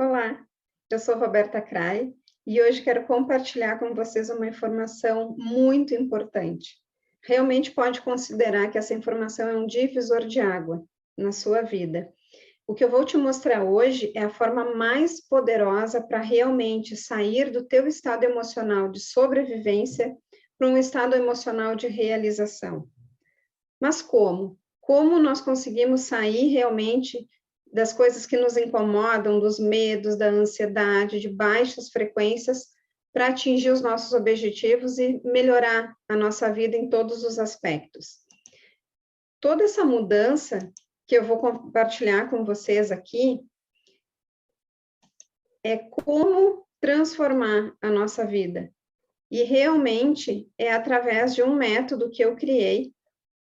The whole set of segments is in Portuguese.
Olá, eu sou Roberta Cray e hoje quero compartilhar com vocês uma informação muito importante. Realmente pode considerar que essa informação é um divisor de água na sua vida. O que eu vou te mostrar hoje é a forma mais poderosa para realmente sair do teu estado emocional de sobrevivência para um estado emocional de realização. Mas como? Como nós conseguimos sair realmente das coisas que nos incomodam, dos medos, da ansiedade, de baixas frequências, para atingir os nossos objetivos e melhorar a nossa vida em todos os aspectos. Toda essa mudança que eu vou compartilhar com vocês aqui é como transformar a nossa vida. E realmente é através de um método que eu criei,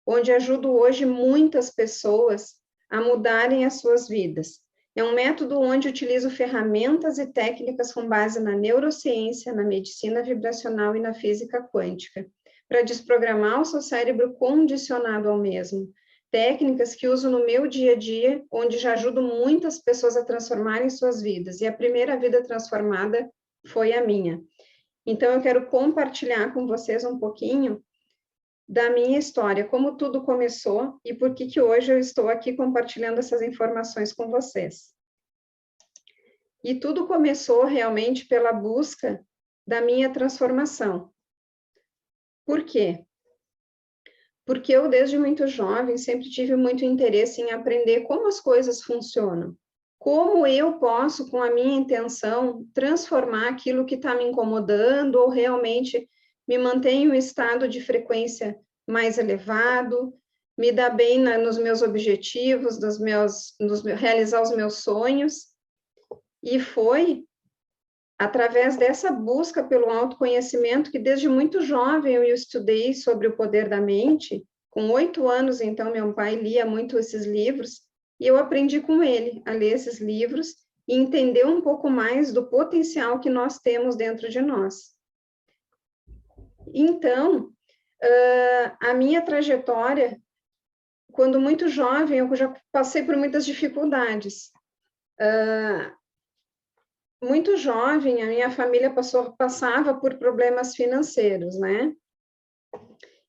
onde ajudo hoje muitas pessoas a mudarem as suas vidas. É um método onde utilizo ferramentas e técnicas com base na neurociência, na medicina vibracional e na física quântica, para desprogramar o seu cérebro condicionado ao mesmo. Técnicas que uso no meu dia a dia, onde já ajudo muitas pessoas a transformarem suas vidas. E a primeira vida transformada foi a minha. Então, eu quero compartilhar com vocês um pouquinho da minha história, como tudo começou e por que hoje eu estou aqui compartilhando essas informações com vocês. E tudo começou realmente pela busca da minha transformação. Por quê? Porque eu, desde muito jovem, sempre tive muito interesse em aprender como as coisas funcionam. Como eu posso, com a minha intenção, transformar aquilo que está me incomodando ou realmente me manter em um estado de frequência mais elevado, me dar bem nos meus objetivos, realizar os meus sonhos. E foi através dessa busca pelo autoconhecimento que desde muito jovem eu estudei sobre o poder da mente. Com 8 anos, então, meu pai lia muito esses livros, e eu aprendi com ele a ler esses livros e entender um pouco mais do potencial que nós temos dentro de nós. Então, a minha trajetória, quando muito jovem, eu já passei por muitas dificuldades. Muito jovem, a minha família passava por problemas financeiros, né?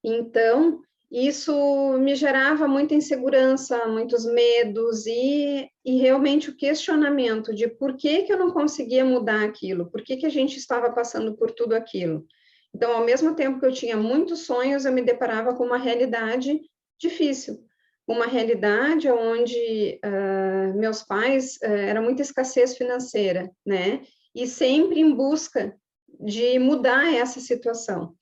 Então, isso me gerava muita insegurança, muitos medos e realmente o questionamento de por que eu não conseguia mudar aquilo, por que a gente estava passando por tudo aquilo. Então, ao mesmo tempo que eu tinha muitos sonhos, eu me deparava com uma realidade difícil, uma realidade onde meus pais era muita escassez financeira, né? E sempre em busca de mudar essa situação.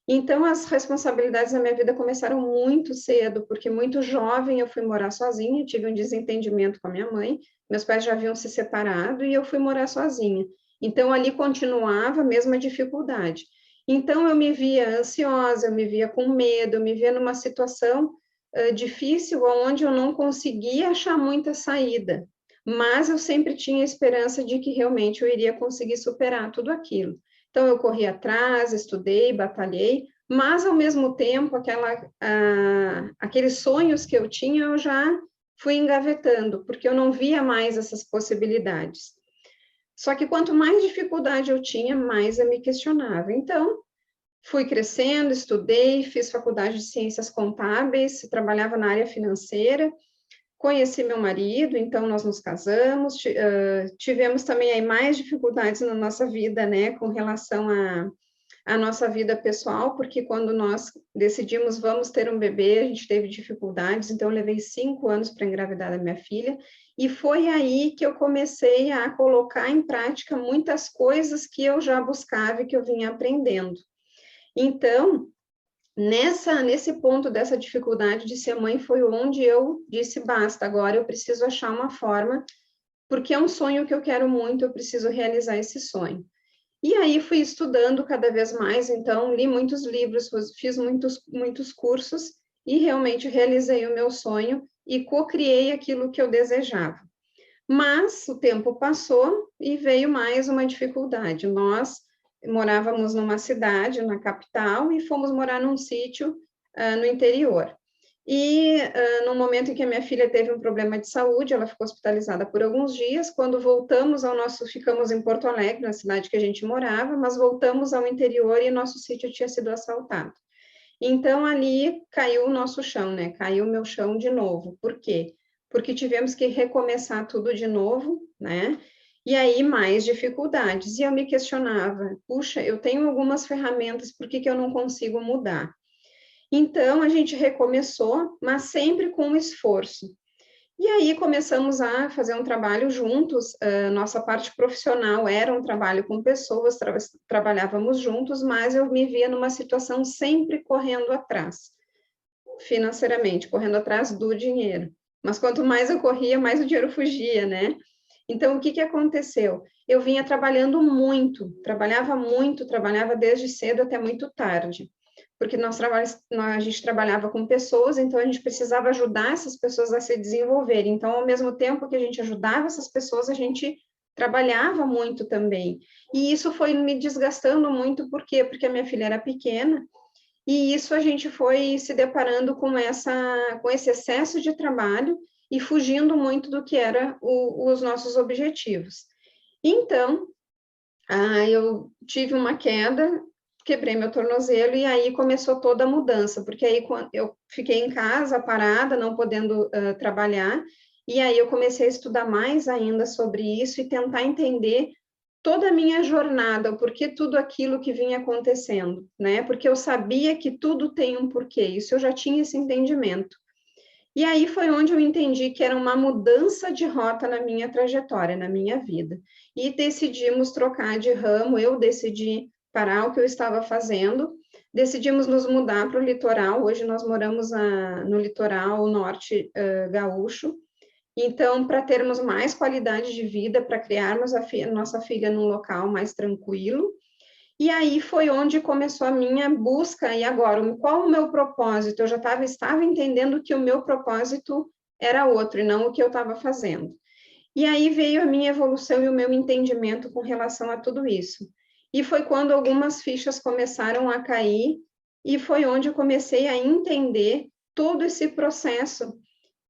Então, as responsabilidades na minha vida começaram muito cedo, porque muito jovem eu fui morar sozinha, tive um desentendimento com a minha mãe, meus pais já haviam se separado e eu fui morar sozinha. Então, ali continuava a mesma dificuldade. Então, eu me via ansiosa, eu me via com medo, eu me via numa situação difícil, onde eu não conseguia achar muita saída, mas eu sempre tinha esperança de que realmente eu iria conseguir superar tudo aquilo. Então, eu corri atrás, estudei, batalhei, mas, ao mesmo tempo, aqueles sonhos que eu tinha, eu já fui engavetando, porque eu não via mais essas possibilidades. Só que quanto mais dificuldade eu tinha, mais eu me questionava. Então, fui crescendo, estudei, fiz faculdade de ciências contábeis, trabalhava na área financeira, conheci meu marido, então nós nos casamos, tivemos também aí mais dificuldades na nossa vida, né, com relação à nossa vida pessoal, porque quando nós decidimos vamos ter um bebê, a gente teve dificuldades, então eu levei 5 anos para engravidar da minha filha, e foi aí que eu comecei a colocar em prática muitas coisas que eu já buscava e que eu vinha aprendendo. Então, nesse ponto dessa dificuldade de ser mãe, foi onde eu disse, basta, agora eu preciso achar uma forma, porque é um sonho que eu quero muito, eu preciso realizar esse sonho. E aí fui estudando cada vez mais, então li muitos livros, fiz muitos cursos e realmente realizei o meu sonho e co-criei aquilo que eu desejava. Mas o tempo passou e veio mais uma dificuldade. Nós morávamos numa cidade, na capital, e fomos morar num sítio no interior. E no momento em que a minha filha teve um problema de saúde, ela ficou hospitalizada por alguns dias. Quando voltamos ficamos em Porto Alegre, na cidade que a gente morava, mas voltamos ao interior e nosso sítio tinha sido assaltado. Então, ali caiu o nosso chão, né? Caiu o meu chão de novo. Por quê? Porque tivemos que recomeçar tudo de novo, né? E aí, mais dificuldades. E eu me questionava, puxa, eu tenho algumas ferramentas, por que que eu não consigo mudar? Então, a gente recomeçou, mas sempre com esforço. E aí começamos a fazer um trabalho juntos, nossa parte profissional era um trabalho com pessoas, trabalhávamos juntos, mas eu me via numa situação sempre correndo atrás, financeiramente, correndo atrás do dinheiro. Mas quanto mais eu corria, mais o dinheiro fugia, né? Então, o que que aconteceu? Eu vinha trabalhando muito, trabalhava desde cedo até muito tarde, porque a gente trabalhava com pessoas, então a gente precisava ajudar essas pessoas a se desenvolverem. Então, ao mesmo tempo que a gente ajudava essas pessoas, a gente trabalhava muito também. E isso foi me desgastando muito, por quê? Porque a minha filha era pequena, e isso a gente foi se deparando com esse excesso de trabalho e fugindo muito do que era os nossos objetivos. Então, eu tive uma queda, quebrei meu tornozelo e aí começou toda a mudança, porque aí quando eu fiquei em casa parada, não podendo trabalhar, e aí eu comecei a estudar mais ainda sobre isso e tentar entender toda a minha jornada, o porquê tudo aquilo que vinha acontecendo, né? Porque eu sabia que tudo tem um porquê, isso eu já tinha esse entendimento. E aí foi onde eu entendi que era uma mudança de rota na minha trajetória, na minha vida. E decidimos trocar de ramo, eu decidi parar o que eu estava fazendo, decidimos nos mudar para o litoral, hoje nós moramos no litoral norte gaúcho, então, para termos mais qualidade de vida, para criarmos nossa filha num local mais tranquilo. E aí foi onde começou a minha busca. E agora, qual o meu propósito? Eu já estava entendendo que o meu propósito era outro e não o que eu estava fazendo. E aí veio a minha evolução e o meu entendimento com relação a tudo isso. E foi quando algumas fichas começaram a cair, e foi onde eu comecei a entender todo esse processo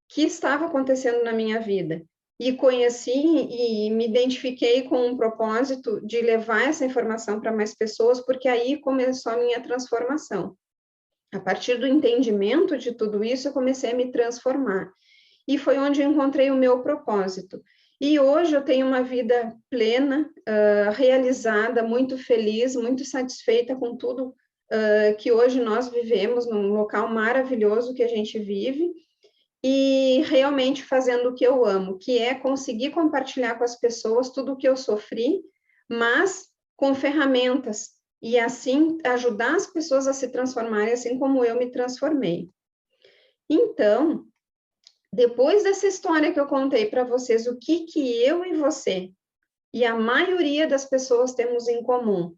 que estava acontecendo na minha vida. E conheci e me identifiquei com um propósito de levar essa informação para mais pessoas, porque aí começou a minha transformação. A partir do entendimento de tudo isso, eu comecei a me transformar. E foi onde eu encontrei o meu propósito. E hoje eu tenho uma vida plena, realizada, muito feliz, muito satisfeita com tudo que hoje nós vivemos, num local maravilhoso que a gente vive, e realmente fazendo o que eu amo, que é conseguir compartilhar com as pessoas tudo o que eu sofri, mas com ferramentas, e assim ajudar as pessoas a se transformarem assim como eu me transformei. Então, depois dessa história que eu contei para vocês, o que que eu e você e a maioria das pessoas temos em comum?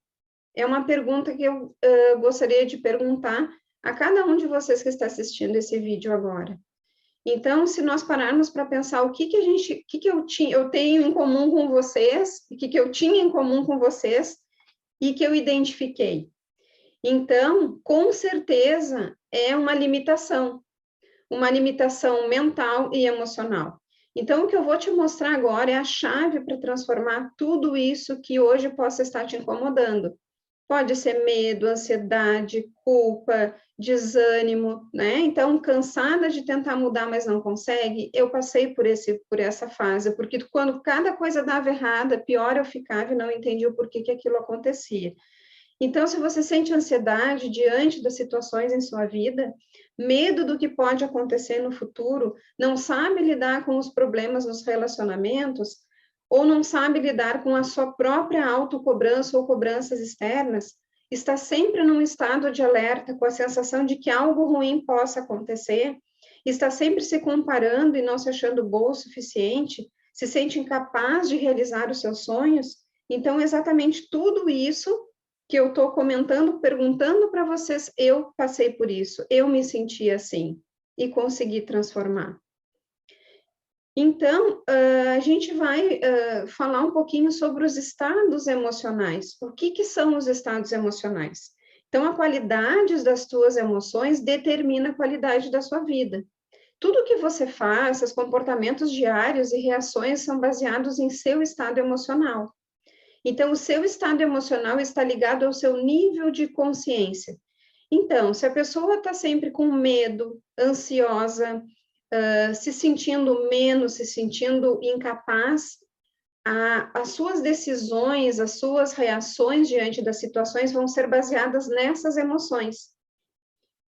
É uma pergunta que eu gostaria de perguntar a cada um de vocês que está assistindo esse vídeo agora. Então, se nós pararmos para pensar o que que a gente, o que que eu tenho em comum com vocês, o que que eu tinha em comum com vocês e que eu identifiquei. Então, com certeza é uma limitação mental e emocional. Então, o que eu vou te mostrar agora é a chave para transformar tudo isso que hoje possa estar te incomodando. Pode ser medo, ansiedade, culpa, desânimo, né? Então, cansada de tentar mudar, mas não consegue, eu passei por essa fase, porque quando cada coisa dava errada, pior eu ficava e não entendia o porquê que aquilo acontecia. Então, se você sente ansiedade diante das situações em sua vida, medo do que pode acontecer no futuro, não sabe lidar com os problemas nos relacionamentos, ou não sabe lidar com a sua própria autocobrança ou cobranças externas, está sempre num estado de alerta, com a sensação de que algo ruim possa acontecer, está sempre se comparando e não se achando boa o suficiente, se sente incapaz de realizar os seus sonhos, então exatamente tudo isso que eu estou comentando, perguntando para vocês, eu passei por isso, eu me senti assim e consegui transformar. Então, a gente vai falar um pouquinho sobre os estados emocionais. O que que são os estados emocionais? Então, a qualidade das tuas emoções determina a qualidade da sua vida. Tudo que você faz, seus comportamentos diários e reações são baseados em seu estado emocional. Então, o seu estado emocional está ligado ao seu nível de consciência. Então, se a pessoa está sempre com medo, ansiosa, se sentindo menos, se sentindo incapaz, as suas decisões, as suas reações diante das situações vão ser baseadas nessas emoções.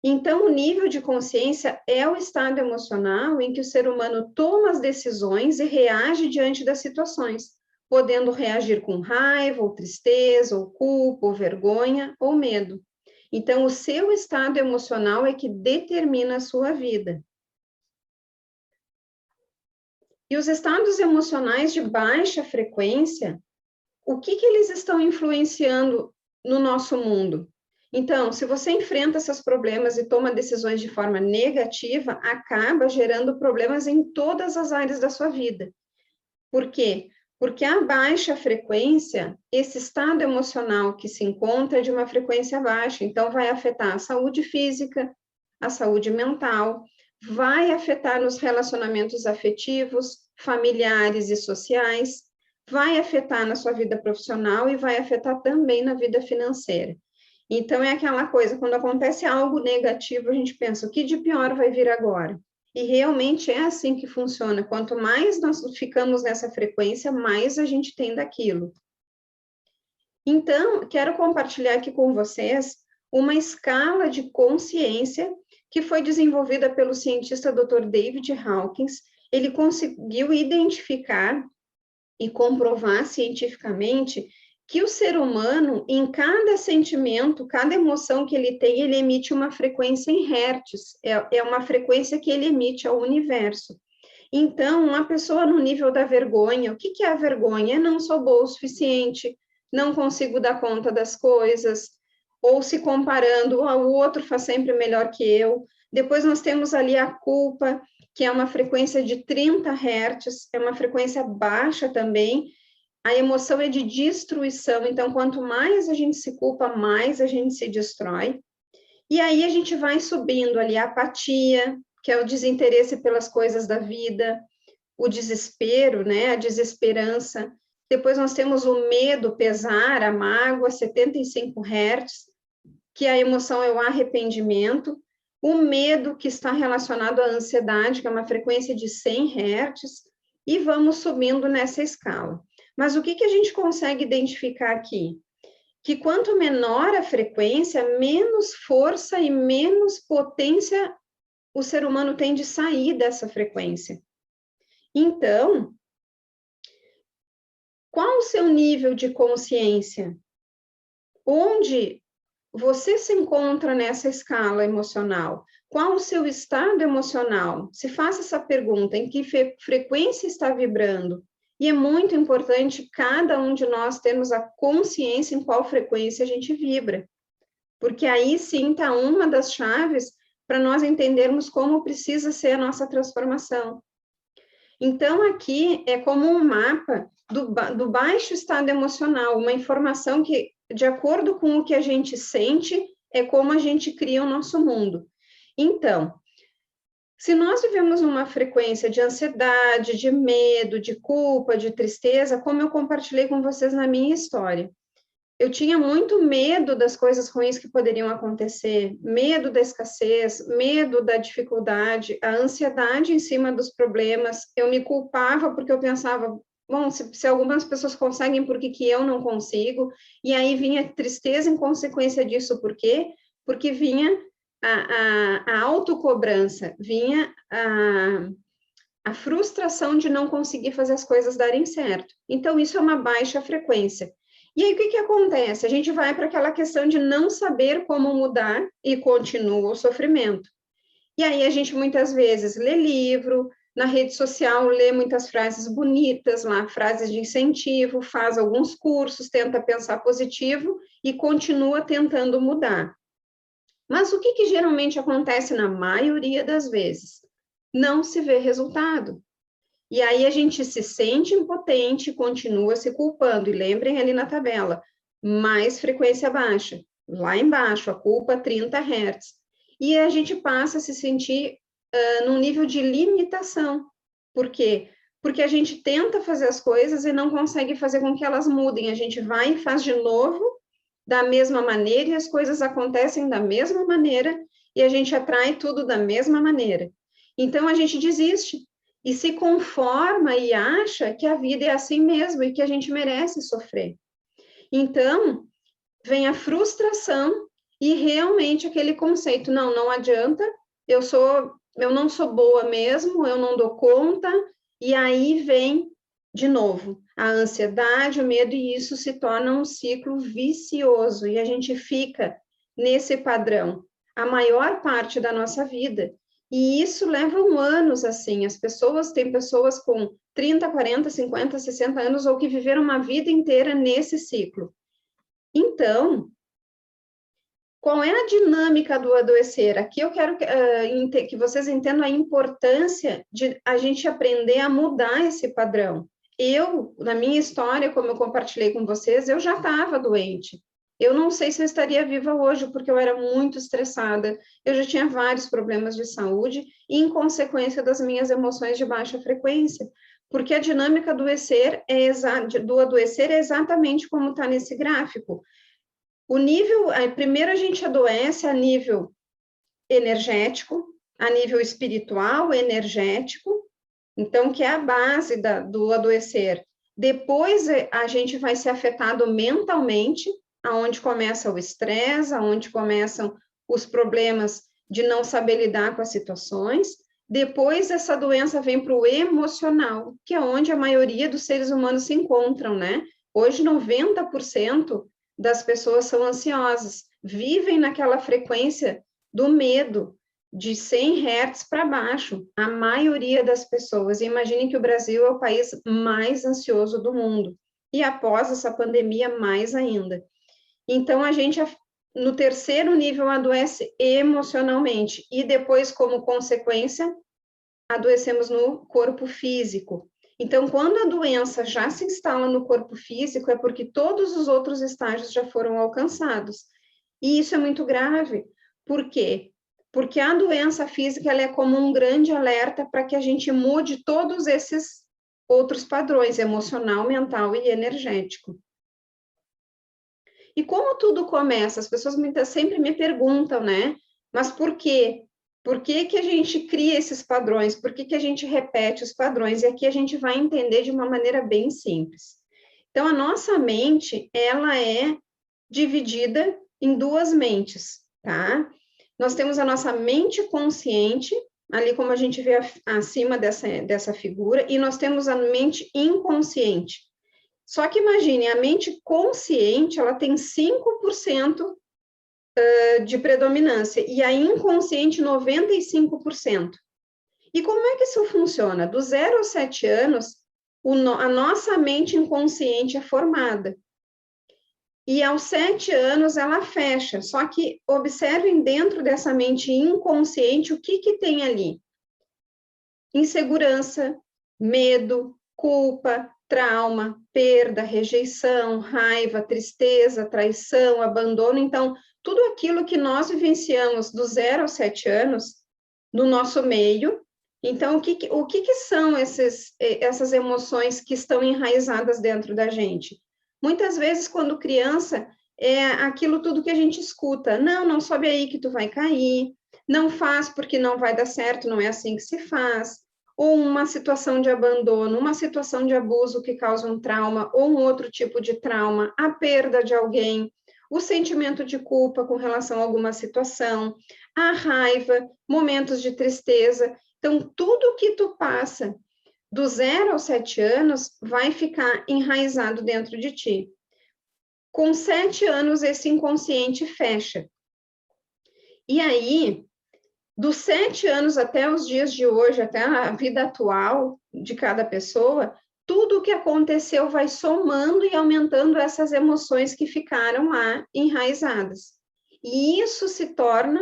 Então, o nível de consciência é o estado emocional em que o ser humano toma as decisões e reage diante das situações, podendo reagir com raiva, ou tristeza, ou culpa, ou vergonha, ou medo. Então, o seu estado emocional é que determina a sua vida. E os estados emocionais de baixa frequência, o que eles estão influenciando no nosso mundo? Então, se você enfrenta esses problemas e toma decisões de forma negativa, acaba gerando problemas em todas as áreas da sua vida. Por quê? Porque a baixa frequência, esse estado emocional que se encontra é de uma frequência baixa, então vai afetar a saúde física, a saúde mental, vai afetar nos relacionamentos afetivos, familiares e sociais, vai afetar na sua vida profissional e vai afetar também na vida financeira. Então, é aquela coisa, quando acontece algo negativo, a gente pensa, o que de pior vai vir agora? E realmente é assim que funciona. Quanto mais nós ficamos nessa frequência, mais a gente tem daquilo. Então, quero compartilhar aqui com vocês uma escala de consciência que foi desenvolvida pelo cientista Dr. David Hawkins. Ele conseguiu identificar e comprovar cientificamente que o ser humano, em cada sentimento, cada emoção que ele tem, ele emite uma frequência em hertz, é uma frequência que ele emite ao universo. Então, uma pessoa no nível da vergonha, o que é a vergonha? É não sou boa o suficiente, não consigo dar conta das coisas, ou se comparando, o outro faz sempre melhor que eu. Depois nós temos ali a culpa, que é uma frequência de 30 Hz, é uma frequência baixa também. A emoção é de destruição, então quanto mais a gente se culpa, mais a gente se destrói. E aí a gente vai subindo ali a apatia, que é o desinteresse pelas coisas da vida, o desespero, né, a desesperança. Depois nós temos o medo, pesar, a mágoa, 75 Hz, que a emoção é o arrependimento. O medo, que está relacionado à ansiedade, que é uma frequência de 100 Hz, e vamos subindo nessa escala. Mas o que a gente consegue identificar aqui? Que quanto menor a frequência, menos força e menos potência o ser humano tem de sair dessa frequência. Então, qual o seu nível de consciência? Onde você se encontra nessa escala emocional? Qual o seu estado emocional? Se faça essa pergunta, em que frequência está vibrando? E é muito importante cada um de nós termos a consciência em qual frequência a gente vibra. Porque aí sim está uma das chaves para nós entendermos como precisa ser a nossa transformação. Então, aqui é como um mapa do baixo estado emocional, uma informação que, de acordo com o que a gente sente, é como a gente cria o nosso mundo. Então, se nós vivemos numa frequência de ansiedade, de medo, de culpa, de tristeza, como eu compartilhei com vocês na minha história, eu tinha muito medo das coisas ruins que poderiam acontecer, medo da escassez, medo da dificuldade, a ansiedade em cima dos problemas. Eu me culpava porque eu pensava, bom, se algumas pessoas conseguem, por que eu não consigo? E aí vinha tristeza em consequência disso, por quê? Porque vinha a autocobrança, vinha a frustração de não conseguir fazer as coisas darem certo. Então, isso é uma baixa frequência. E aí, o que acontece? A gente vai para aquela questão de não saber como mudar e continua o sofrimento. E aí, a gente muitas vezes lê livro, na rede social lê muitas frases bonitas lá, frases de incentivo, faz alguns cursos, tenta pensar positivo e continua tentando mudar. Mas o que geralmente acontece na maioria das vezes? Não se vê resultado. E aí a gente se sente impotente, continua se culpando. E lembrem ali na tabela, mais frequência baixa. lá embaixo, a culpa 30 Hz. E a gente passa a se sentir num nível de limitação. Por quê? Porque a gente tenta fazer as coisas e não consegue fazer com que elas mudem. A gente vai e faz de novo da mesma maneira e as coisas acontecem da mesma maneira e a gente atrai tudo da mesma maneira. Então a gente desiste e se conforma e acha que a vida é assim mesmo e que a gente merece sofrer. Então vem a frustração e realmente aquele conceito, não adianta, eu não sou boa mesmo, eu não dou conta, e aí vem de novo a ansiedade, o medo, e isso se torna um ciclo vicioso, e a gente fica nesse padrão a maior parte da nossa vida. E isso leva anos assim, tem pessoas com 30, 40, 50, 60 anos, ou que viveram uma vida inteira nesse ciclo. Então, qual é a dinâmica do adoecer? Aqui eu quero que vocês entendam a importância de a gente aprender a mudar esse padrão. Eu, na minha história, como eu compartilhei com vocês, eu já estava doente. Eu não sei se eu estaria viva hoje, porque eu era muito estressada, eu já tinha vários problemas de saúde, em consequência das minhas emoções de baixa frequência. Porque a dinâmica do adoecer é exatamente como está nesse gráfico. O nível, primeiro a gente adoece a nível energético, a nível espiritual, energético, então, que é a base do adoecer. Depois a gente vai ser afetado mentalmente, aonde começa o estresse, aonde começam os problemas de não saber lidar com as situações. Depois essa doença vem para o emocional, que é onde a maioria dos seres humanos se encontram, né? Hoje, 90% das pessoas são ansiosas, vivem naquela frequência do medo, de 100 Hz para baixo, a maioria das pessoas. E imaginem que o Brasil é o país mais ansioso do mundo, e após essa pandemia, mais ainda. Então, a gente, no terceiro nível, adoece emocionalmente, e depois, como consequência, adoecemos no corpo físico. Então, quando a doença já se instala no corpo físico, é porque todos os outros estágios já foram alcançados. E isso é muito grave. Por quê? Porque a doença física ela é como um grande alerta para que a gente mude todos esses outros padrões, emocional, mental e energético. E como tudo começa? As pessoas sempre me perguntam, né? Mas por quê? Por que que a gente cria esses padrões? Por que que a gente repete os padrões? E aqui a gente vai entender de uma maneira bem simples. Então, a nossa mente, ela é dividida em duas mentes, tá? Nós temos a nossa mente consciente, ali como a gente vê acima dessa figura, e nós temos a mente inconsciente. Só que imagine, a mente consciente, ela tem 5% de predominância, e a inconsciente 95%. E como é que isso funciona? Do 0 aos 7 anos, a nossa mente inconsciente é formada. E aos 7 anos ela fecha. Só que observem dentro dessa mente inconsciente o que tem ali: insegurança, medo, culpa, trauma, perda, rejeição, raiva, tristeza, traição, abandono. Então, tudo aquilo que nós vivenciamos do 0 aos 7 anos no nosso meio. Então, o que são essas emoções que estão enraizadas dentro da gente? Muitas vezes, quando criança, é aquilo tudo que a gente escuta. Não sobe aí que tu vai cair. Não faz porque não vai dar certo, não é assim que se faz. Ou uma situação de abandono, uma situação de abuso que causa um trauma, ou um outro tipo de trauma, a perda de alguém, o sentimento de culpa com relação a alguma situação, a raiva, momentos de tristeza. Então, tudo que tu passa do 0 aos 7 anos vai ficar enraizado dentro de ti. Com 7 anos, esse inconsciente fecha. E aí, dos 7 anos até os dias de hoje, até a vida atual de cada pessoa, tudo o que aconteceu vai somando e aumentando essas emoções que ficaram lá enraizadas. E isso se torna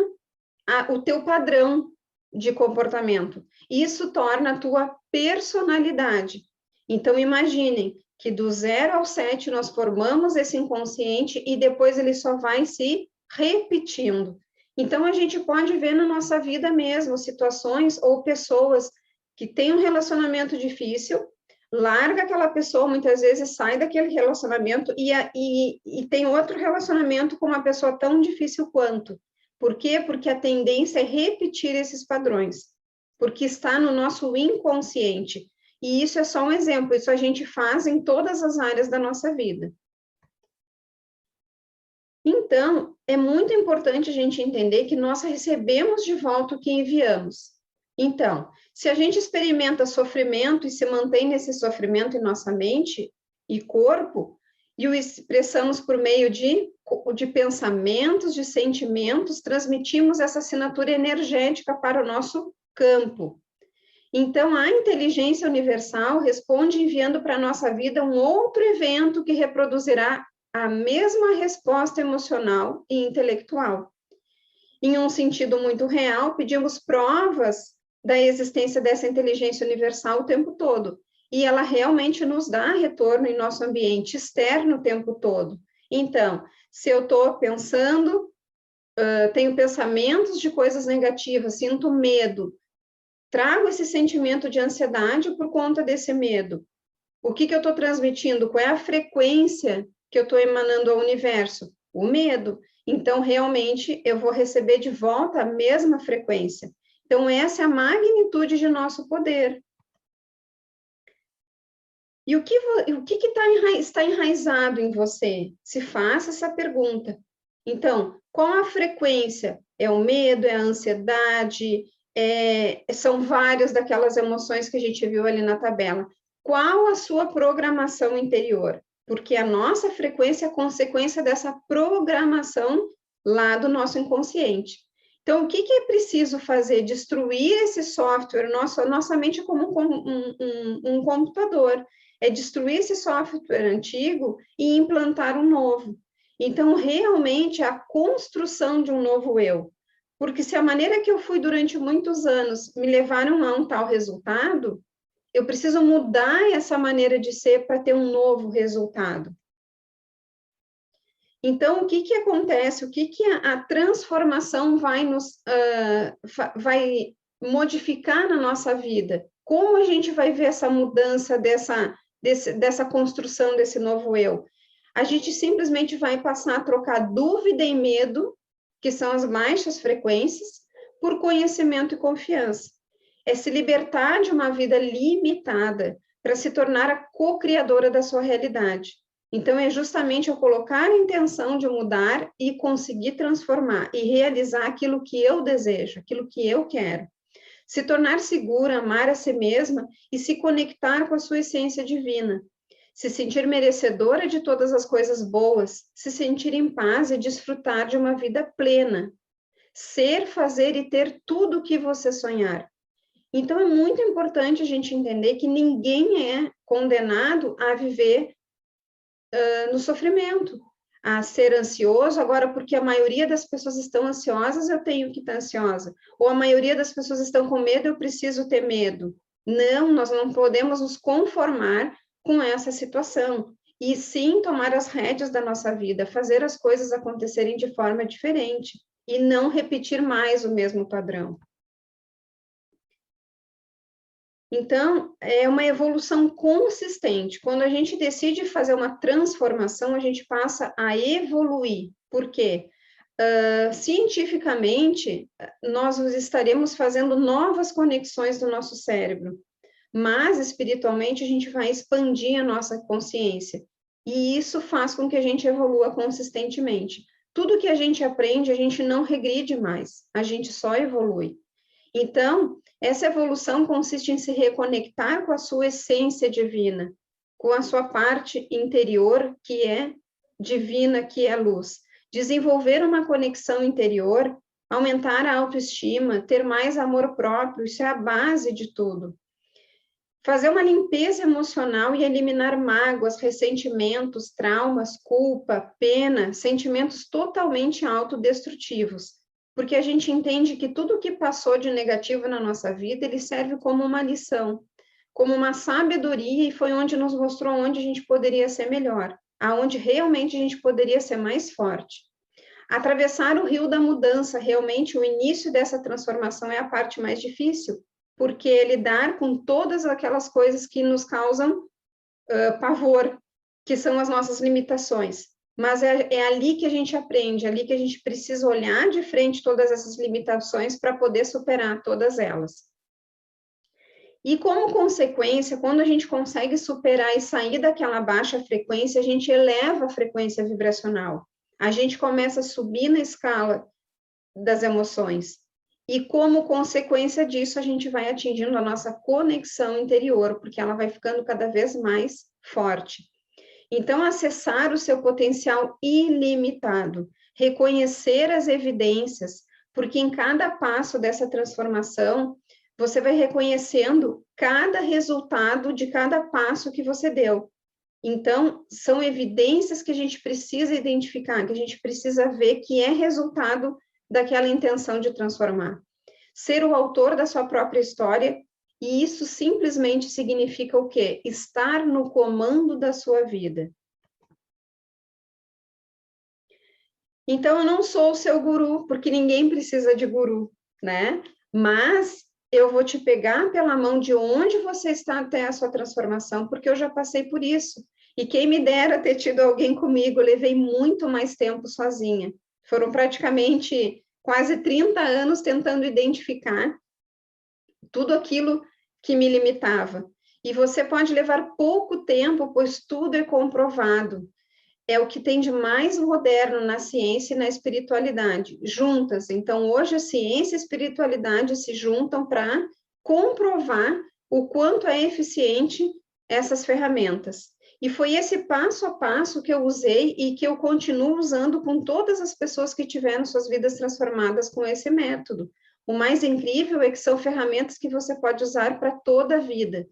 o teu padrão de comportamento. Isso torna a tua personalidade. Então, imaginem que do 0 ao 7 nós formamos esse inconsciente e depois ele só vai se repetindo. Então, a gente pode ver na nossa vida mesmo situações ou pessoas que têm um relacionamento difícil, larga aquela pessoa, muitas vezes sai daquele relacionamento e tem outro relacionamento com uma pessoa tão difícil quanto. Por quê? Porque a tendência é repetir esses padrões, porque está no nosso inconsciente. E isso é só um exemplo, isso a gente faz em todas as áreas da nossa vida. Então, é muito importante a gente entender que nós recebemos de volta o que enviamos. Então, se a gente experimenta sofrimento e se mantém nesse sofrimento em nossa mente e corpo, e o expressamos por meio de pensamentos, de sentimentos, transmitimos essa assinatura energética para o nosso campo. Então, a inteligência universal responde enviando para a nossa vida um outro evento que reproduzirá a mesma resposta emocional e intelectual. Em um sentido muito real, pedimos provas da existência dessa inteligência universal o tempo todo, e ela realmente nos dá retorno em nosso ambiente externo o tempo todo. Então, se eu estou pensando, tenho pensamentos de coisas negativas, sinto medo, trago esse sentimento de ansiedade por conta desse medo. O que eu estou transmitindo? Qual é a frequência que eu estou emanando ao universo? O medo. Então, realmente, eu vou receber de volta a mesma frequência. Então, essa é a magnitude de nosso poder. E o que está enraizado em você? Se faça essa pergunta. Então, qual a frequência? É o medo, é a ansiedade, são várias daquelas emoções que a gente viu ali na tabela. Qual a sua programação interior? Porque a nossa frequência é consequência dessa programação lá do nosso inconsciente. Então, o que é preciso fazer? Destruir esse software. Nossa mente é como um computador. É destruir esse software antigo e implantar um novo. Então, realmente, a construção de um novo eu. Porque se a maneira que eu fui durante muitos anos me levaram a um tal resultado, eu preciso mudar essa maneira de ser para ter um novo resultado. Então, o que acontece? O que a transformação vai vai modificar na nossa vida? Como a gente vai ver essa mudança dessa construção desse novo eu? A gente simplesmente vai passar a trocar dúvida e medo, que são as baixas frequências, por conhecimento e confiança. É se libertar de uma vida limitada para se tornar a co-criadora da sua realidade. Então, é justamente eu colocar a intenção de mudar e conseguir transformar e realizar aquilo que eu desejo, aquilo que eu quero. Se tornar segura, amar a si mesma e se conectar com a sua essência divina. Se sentir merecedora de todas as coisas boas, se sentir em paz e desfrutar de uma vida plena. Ser, fazer e ter tudo o que você sonhar. Então, é muito importante a gente entender que ninguém é condenado a viver no sofrimento, a ser ansioso, agora porque a maioria das pessoas estão ansiosas, eu tenho que estar ansiosa. Ou a maioria das pessoas estão com medo, eu preciso ter medo. Não, nós não podemos nos conformar com essa situação. E sim tomar as rédeas da nossa vida, fazer as coisas acontecerem de forma diferente e não repetir mais o mesmo padrão. Então, é uma evolução consistente. Quando a gente decide fazer uma transformação, a gente passa a evoluir. Por quê? Cientificamente, nós estaremos fazendo novas conexões do nosso cérebro, mas espiritualmente a gente vai expandir a nossa consciência. E isso faz com que a gente evolua consistentemente. Tudo que a gente aprende, a gente não regride mais, a gente só evolui. Então, essa evolução consiste em se reconectar com a sua essência divina, com a sua parte interior, que é divina, que é luz. Desenvolver uma conexão interior, aumentar a autoestima, ter mais amor próprio, isso é a base de tudo. Fazer uma limpeza emocional e eliminar mágoas, ressentimentos, traumas, culpa, pena, sentimentos totalmente autodestrutivos. Porque a gente entende que tudo que passou de negativo na nossa vida, ele serve como uma lição, como uma sabedoria, e foi onde nos mostrou onde a gente poderia ser melhor, aonde realmente a gente poderia ser mais forte. Atravessar o rio da mudança, realmente, o início dessa transformação é a parte mais difícil, porque é lidar com todas aquelas coisas que nos causam pavor, que são as nossas limitações. Mas é ali que a gente aprende, é ali que a gente precisa olhar de frente todas essas limitações para poder superar todas elas. E como consequência, quando a gente consegue superar e sair daquela baixa frequência, a gente eleva a frequência vibracional. A gente começa a subir na escala das emoções. E como consequência disso, a gente vai atingindo a nossa conexão interior, porque ela vai ficando cada vez mais forte. Então, acessar o seu potencial ilimitado, reconhecer as evidências, porque em cada passo dessa transformação, você vai reconhecendo cada resultado de cada passo que você deu. Então, são evidências que a gente precisa identificar, que a gente precisa ver que é resultado daquela intenção de transformar. Ser o autor da sua própria história, e isso simplesmente significa o quê? Estar no comando da sua vida. Então, eu não sou o seu guru, porque ninguém precisa de guru, né? Mas eu vou te pegar pela mão de onde você está até a sua transformação, porque eu já passei por isso. E quem me dera ter tido alguém comigo, eu levei muito mais tempo sozinha. Foram praticamente quase 30 anos tentando identificar tudo aquilo que me limitava. E você pode levar pouco tempo, pois tudo é comprovado. É o que tem de mais moderno na ciência e na espiritualidade, juntas. Então, hoje a ciência e a espiritualidade se juntam para comprovar o quanto é eficiente essas ferramentas. E foi esse passo a passo que eu usei e que eu continuo usando com todas as pessoas que tiveram suas vidas transformadas com esse método. O mais incrível é que são ferramentas que você pode usar para toda a vida,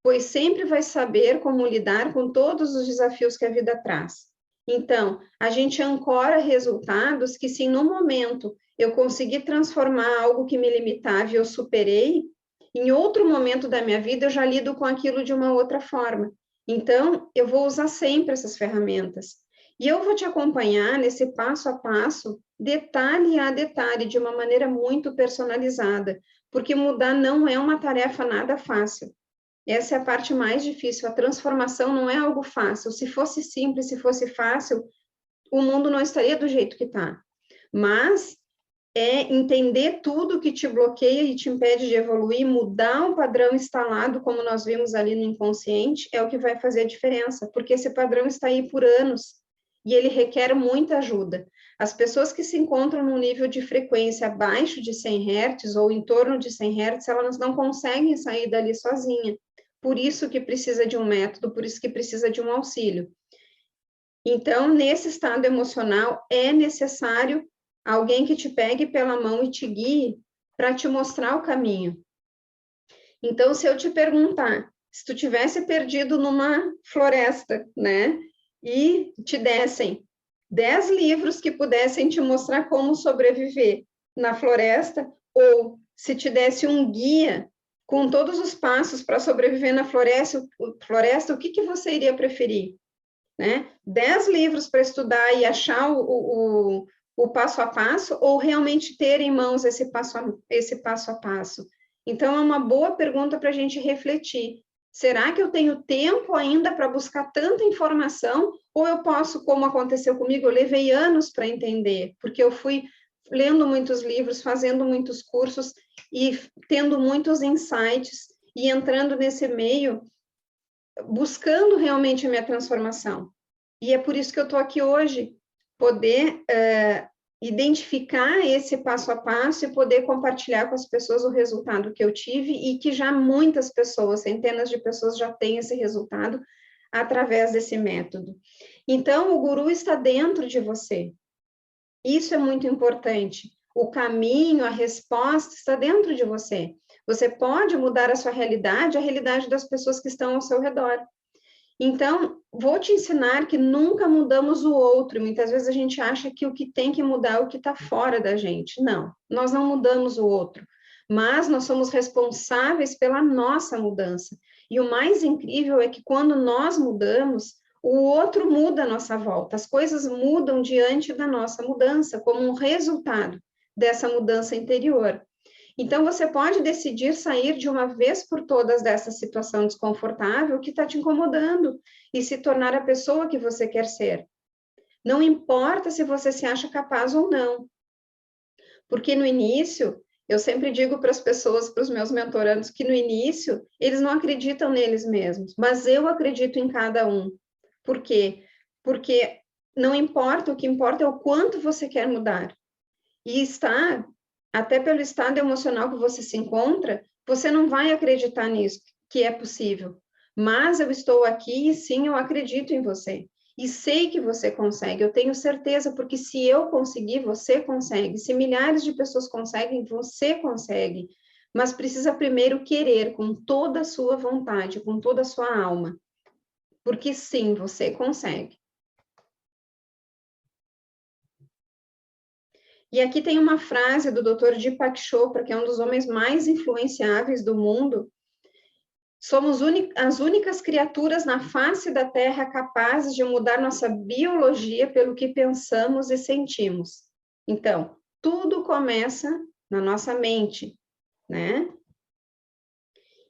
pois sempre vai saber como lidar com todos os desafios que a vida traz. Então, a gente ancora resultados que, se no momento eu conseguir transformar algo que me limitava e eu superei, em outro momento da minha vida eu já lido com aquilo de uma outra forma. Então, eu vou usar sempre essas ferramentas. E eu vou te acompanhar nesse passo a passo, detalhe a detalhe, de uma maneira muito personalizada, porque mudar não é uma tarefa nada fácil. Essa é a parte mais difícil. A transformação não é algo fácil. Se fosse simples, se fosse fácil, o mundo não estaria do jeito que está. Mas é entender tudo que te bloqueia e te impede de evoluir, mudar um padrão instalado, como nós vimos ali no inconsciente, é o que vai fazer a diferença, porque esse padrão está aí por anos e ele requer muita ajuda. As pessoas que se encontram num nível de frequência abaixo de 100 Hz ou em torno de 100 Hz, elas não conseguem sair dali sozinha. Por isso que precisa de um método, por isso que precisa de um auxílio. Então, nesse estado emocional, é necessário alguém que te pegue pela mão e te guie para te mostrar o caminho. Então, se eu te perguntar, se tu tivesse perdido numa floresta, né, e te dessem 10 livros que pudessem te mostrar como sobreviver na floresta, ou se te desse um guia com todos os passos para sobreviver na floresta, o que você iria preferir? Né? 10 livros para estudar e achar o passo a passo, ou realmente ter em mãos esse passo a passo? Então, é uma boa pergunta para a gente refletir. Será que eu tenho tempo ainda para buscar tanta informação? Ou eu posso, como aconteceu comigo, eu levei anos para entender, porque eu fui lendo muitos livros, fazendo muitos cursos e tendo muitos insights e entrando nesse meio, buscando realmente a minha transformação. E é por isso que eu estou aqui hoje, poder identificar esse passo a passo e poder compartilhar com as pessoas o resultado que eu tive e que já muitas pessoas, centenas de pessoas já têm esse resultado através desse método. Então, o guru está dentro de você. Isso é muito importante. O caminho, a resposta está dentro de você. Você pode mudar a sua realidade, a realidade das pessoas que estão ao seu redor. Então, vou te ensinar que nunca mudamos o outro. Muitas vezes a gente acha que o que tem que mudar é o que está fora da gente. Não, nós não mudamos o outro, mas nós somos responsáveis pela nossa mudança. E o mais incrível é que quando nós mudamos, o outro muda a nossa volta, as coisas mudam diante da nossa mudança, como um resultado dessa mudança interior. Então, você pode decidir sair de uma vez por todas dessa situação desconfortável que está te incomodando e se tornar a pessoa que você quer ser. Não importa se você se acha capaz ou não. Porque no início, eu sempre digo para as pessoas, para os meus mentorandos, que no início eles não acreditam neles mesmos, mas eu acredito em cada um. Por quê? Porque não importa, o que importa é o quanto você quer mudar. E até pelo estado emocional que você se encontra, você não vai acreditar nisso, que é possível. Mas eu estou aqui e sim, eu acredito em você. E sei que você consegue, eu tenho certeza, porque se eu conseguir, você consegue. Se milhares de pessoas conseguem, você consegue. Mas precisa primeiro querer com toda a sua vontade, com toda a sua alma. Porque sim, você consegue. E aqui tem uma frase do Dr. Deepak Chopra, que é um dos homens mais influenciáveis do mundo. Somos as únicas criaturas na face da Terra capazes de mudar nossa biologia pelo que pensamos e sentimos. Então, tudo começa na nossa mente, né?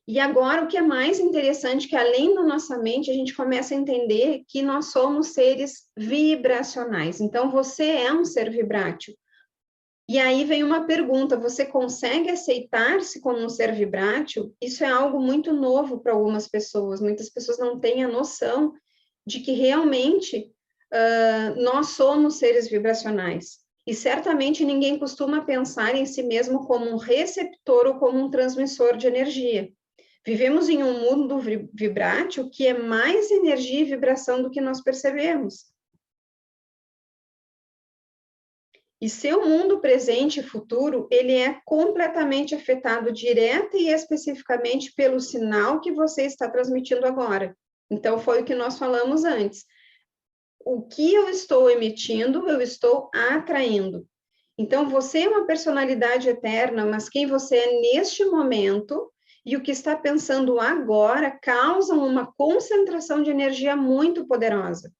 E agora, o que é mais interessante, que além da nossa mente, a gente começa a entender que nós somos seres vibracionais. Então, você é um ser vibrátil. E aí vem uma pergunta: você consegue aceitar-se como um ser vibrátil? Isso é algo muito novo para algumas pessoas. Muitas pessoas não têm a noção de que realmente nós somos seres vibracionais. E certamente ninguém costuma pensar em si mesmo como um receptor ou como um transmissor de energia. Vivemos em um mundo vibrátil que é mais energia e vibração do que nós percebemos. E seu mundo presente e futuro, ele é completamente afetado direta e especificamente pelo sinal que você está transmitindo agora. Então, foi o que nós falamos antes. O que eu estou emitindo, eu estou atraindo. Então, você é uma personalidade eterna, mas quem você é neste momento e o que está pensando agora causam uma concentração de energia muito poderosa.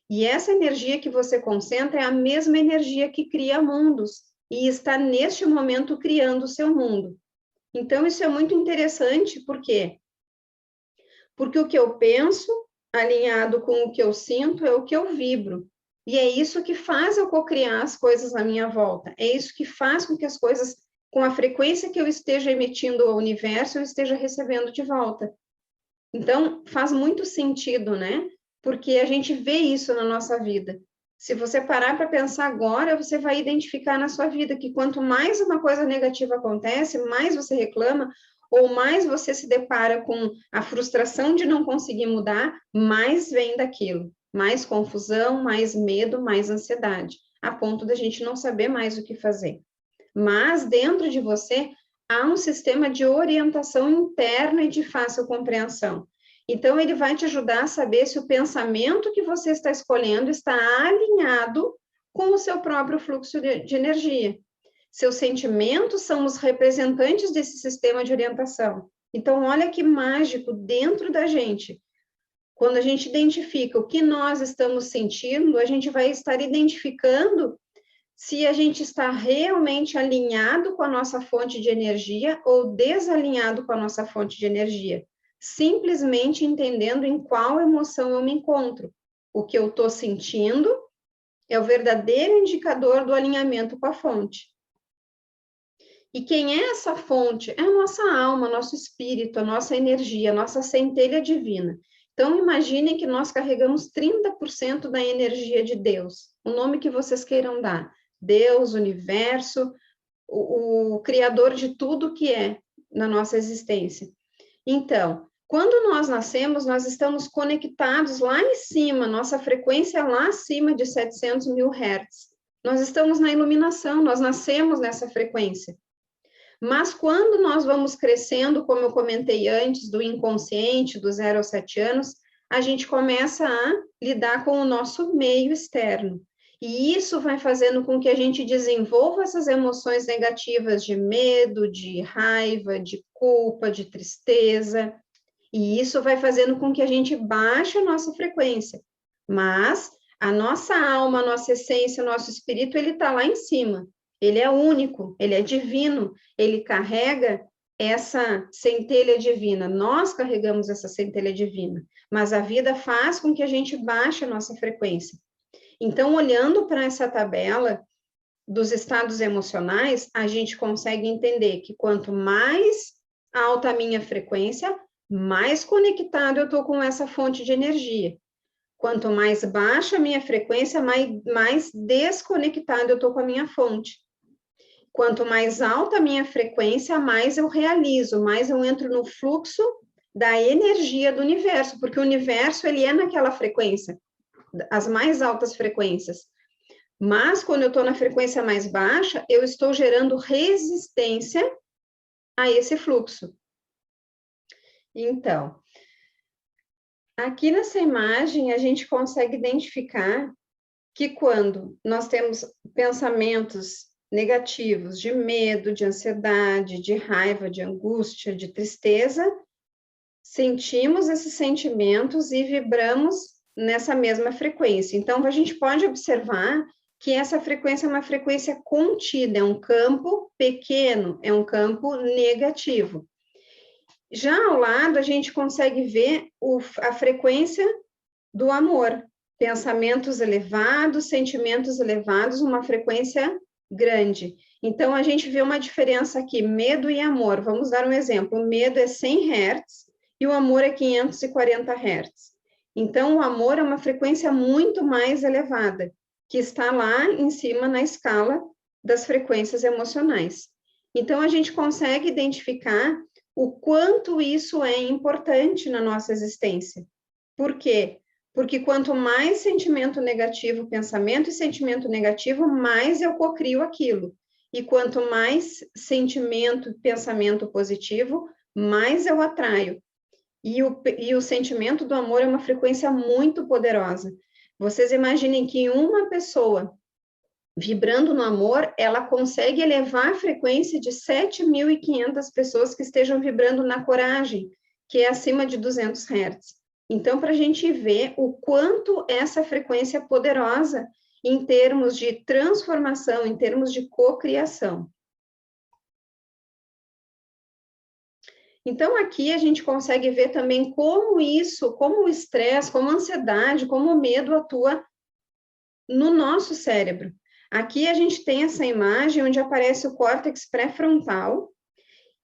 E essa energia que você concentra é a mesma energia que cria mundos e está neste momento criando o seu mundo. Então, isso é muito interessante, por quê? Porque o que eu penso, alinhado com o que eu sinto, é o que eu vibro. E é isso que faz eu cocriar as coisas à minha volta. É isso que faz com que as coisas, com a frequência que eu esteja emitindo ao universo, eu esteja recebendo de volta. Então, faz muito sentido, né? Porque a gente vê isso na nossa vida. Se você parar para pensar agora, você vai identificar na sua vida que quanto mais uma coisa negativa acontece, mais você reclama, ou mais você se depara com a frustração de não conseguir mudar, mais vem daquilo. Mais confusão, mais medo, mais ansiedade, a ponto da gente não saber mais o que fazer. Mas dentro de você há um sistema de orientação interna e de fácil compreensão. Então, ele vai te ajudar a saber se o pensamento que você está escolhendo está alinhado com o seu próprio fluxo de energia. Seus sentimentos são os representantes desse sistema de orientação. Então, olha que mágico dentro da gente. Quando a gente identifica o que nós estamos sentindo, a gente vai estar identificando se a gente está realmente alinhado com a nossa fonte de energia ou desalinhado com a nossa fonte de energia. Simplesmente entendendo em qual emoção eu me encontro. O que eu estou sentindo é o verdadeiro indicador do alinhamento com a fonte. E quem é essa fonte? É a nossa alma, nosso espírito, a nossa energia, a nossa centelha divina. Então, imaginem que nós carregamos 30% da energia de Deus, o nome que vocês queiram dar. Deus, universo, o criador de tudo que é na nossa existência. Então, quando nós nascemos, nós estamos conectados lá em cima, nossa frequência é lá acima de 700 mil hertz. Nós estamos na iluminação, nós nascemos nessa frequência. Mas quando nós vamos crescendo, como eu comentei antes, do inconsciente, do 0 aos 7 anos, a gente começa a lidar com o nosso meio externo. E isso vai fazendo com que a gente desenvolva essas emoções negativas de medo, de raiva, de culpa, de tristeza. E isso vai fazendo com que a gente baixe a nossa frequência. Mas a nossa alma, a nossa essência, o nosso espírito, ele está lá em cima. Ele é único, ele é divino, ele carrega essa centelha divina. Nós carregamos essa centelha divina, mas a vida faz com que a gente baixe a nossa frequência. Então, olhando para essa tabela dos estados emocionais, a gente consegue entender que quanto mais alta a minha frequência, mais conectado eu estou com essa fonte de energia. Quanto mais baixa a minha frequência, mais desconectado eu estou com a minha fonte. Quanto mais alta a minha frequência, mais eu realizo, mais eu entro no fluxo da energia do universo, porque o universo, ele é naquela frequência, as mais altas frequências. Mas, quando eu estou na frequência mais baixa, eu estou gerando resistência a esse fluxo. Então, aqui nessa imagem, a gente consegue identificar que quando nós temos pensamentos negativos, de medo, de ansiedade, de raiva, de angústia, de tristeza, sentimos esses sentimentos e vibramos nessa mesma frequência. Então, a gente pode observar que essa frequência é uma frequência contida, é um campo pequeno, é um campo negativo. Já ao lado, a gente consegue ver a frequência do amor, pensamentos elevados, sentimentos elevados, uma frequência grande. Então, a gente vê uma diferença aqui, medo e amor. Vamos dar um exemplo, o medo é 100 Hz e o amor é 540 Hz. Então, o amor é uma frequência muito mais elevada, que está lá em cima na escala das frequências emocionais. Então, a gente consegue identificar o quanto isso é importante na nossa existência. Por quê? Porque quanto mais sentimento negativo, pensamento e sentimento negativo, mais eu cocrio aquilo. E quanto mais sentimento, pensamento positivo, mais eu atraio. E o sentimento do amor é uma frequência muito poderosa. Vocês imaginem que uma pessoa vibrando no amor, ela consegue elevar a frequência de 7.500 pessoas que estejam vibrando na coragem, que é acima de 200 Hz. Então, para a gente ver o quanto essa frequência é poderosa em termos de transformação, em termos de cocriação. Então, aqui a gente consegue ver também como isso, como o estresse, como a ansiedade, como o medo atua no nosso cérebro. Aqui a gente tem essa imagem onde aparece o córtex pré-frontal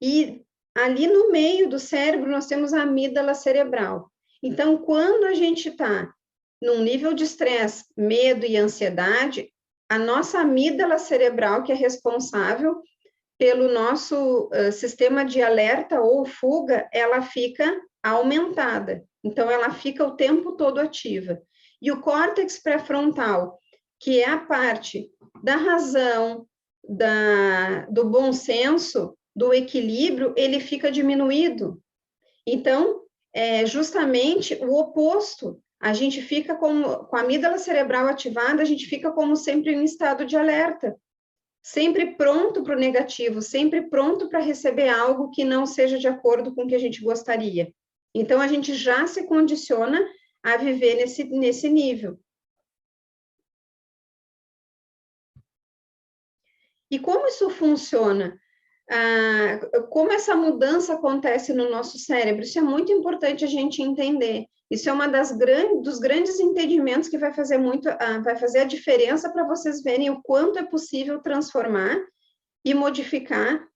e ali no meio do cérebro nós temos a amígdala cerebral. Então, quando a gente está num nível de estresse, medo e ansiedade, a nossa amígdala cerebral, que é responsável pelo nosso sistema de alerta ou fuga, ela fica aumentada. Então, ela fica o tempo todo ativa. E o córtex pré-frontal, que é a parte da razão, do bom senso, do equilíbrio, ele fica diminuído. Então, é justamente o oposto. A gente fica com a amígdala cerebral ativada, a gente fica como sempre em estado de alerta, sempre pronto para o negativo, sempre pronto para receber algo que não seja de acordo com o que a gente gostaria. Então, a gente já se condiciona a viver nesse nível. E como isso funciona? Como essa mudança acontece no nosso cérebro? Isso é muito importante a gente entender. Isso é uma dos grandes entendimentos que vai fazer a diferença para vocês verem o quanto é possível transformar e modificar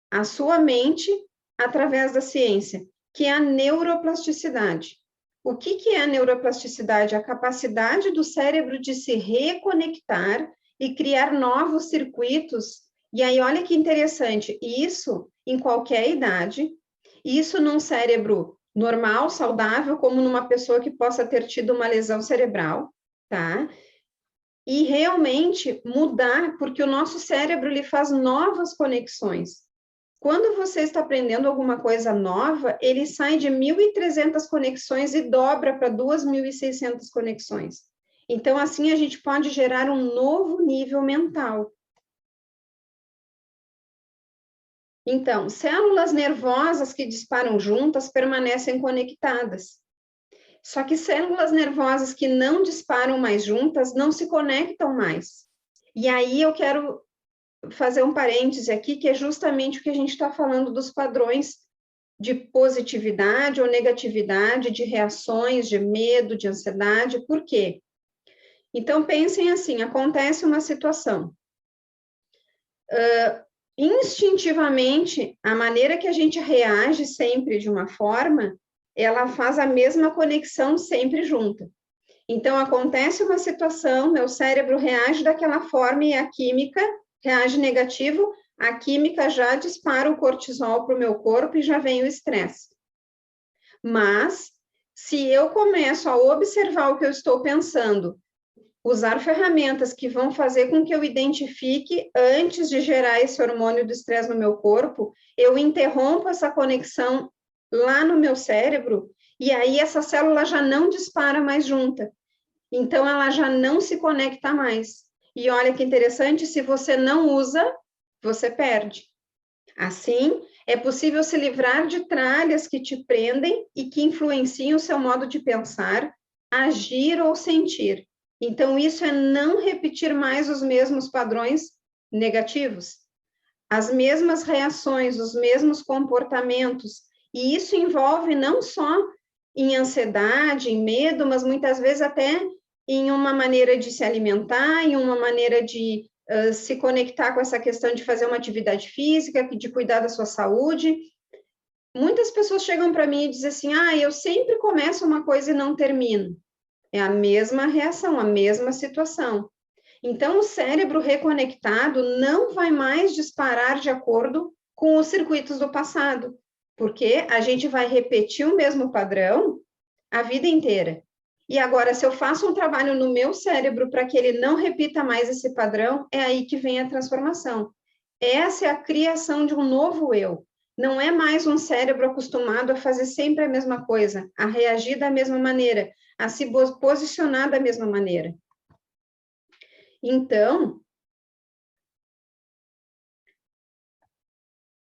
a sua mente através da ciência, que é a neuroplasticidade. O que é a neuroplasticidade? A capacidade do cérebro de se reconectar e criar novos circuitos. E aí, olha que interessante, isso em qualquer idade, isso num cérebro normal, saudável, como numa pessoa que possa ter tido uma lesão cerebral, tá? E realmente mudar, porque o nosso cérebro ele faz novas conexões. Quando você está aprendendo alguma coisa nova, ele sai de 1.300 conexões e dobra para 2.600 conexões. Então, assim, a gente pode gerar um novo nível mental. Então, células nervosas que disparam juntas permanecem conectadas. Só que células nervosas que não disparam mais juntas não se conectam mais. E aí eu quero fazer um parêntese aqui, que é justamente o que a gente está falando dos padrões de positividade ou negatividade, de reações, de medo, de ansiedade. Por quê? Então, pensem assim, acontece uma situação. Instintivamente, a maneira que a gente reage sempre de uma forma, ela faz a mesma conexão sempre junta. Então, acontece uma situação, meu cérebro reage daquela forma e a química reage negativo, a química já dispara o cortisol para o meu corpo e já vem o estresse. Mas, se eu começo a observar o que eu estou pensando, usar ferramentas que vão fazer com que eu identifique antes de gerar esse hormônio do estresse no meu corpo, eu interrompo essa conexão lá no meu cérebro e aí essa célula já não dispara mais junta. Então, ela já não se conecta mais. E olha que interessante, se você não usa, você perde. Assim, é possível se livrar de tralhas que te prendem e que influenciam o seu modo de pensar, agir ou sentir. Então, isso é não repetir mais os mesmos padrões negativos, as mesmas reações, os mesmos comportamentos. E isso envolve não só em ansiedade, em medo, mas muitas vezes até em uma maneira de se alimentar, em uma maneira de se conectar com essa questão de fazer uma atividade física, de cuidar da sua saúde. Muitas pessoas chegam para mim e dizem assim, eu sempre começo uma coisa e não termino. É a mesma reação, a mesma situação. Então, o cérebro reconectado não vai mais disparar de acordo com os circuitos do passado, porque a gente vai repetir o mesmo padrão a vida inteira. E agora, se eu faço um trabalho no meu cérebro para que ele não repita mais esse padrão, é aí que vem a transformação. Essa é a criação de um novo eu. Não é mais um cérebro acostumado a fazer sempre a mesma coisa, a reagir da mesma maneira, a se posicionar da mesma maneira. Então,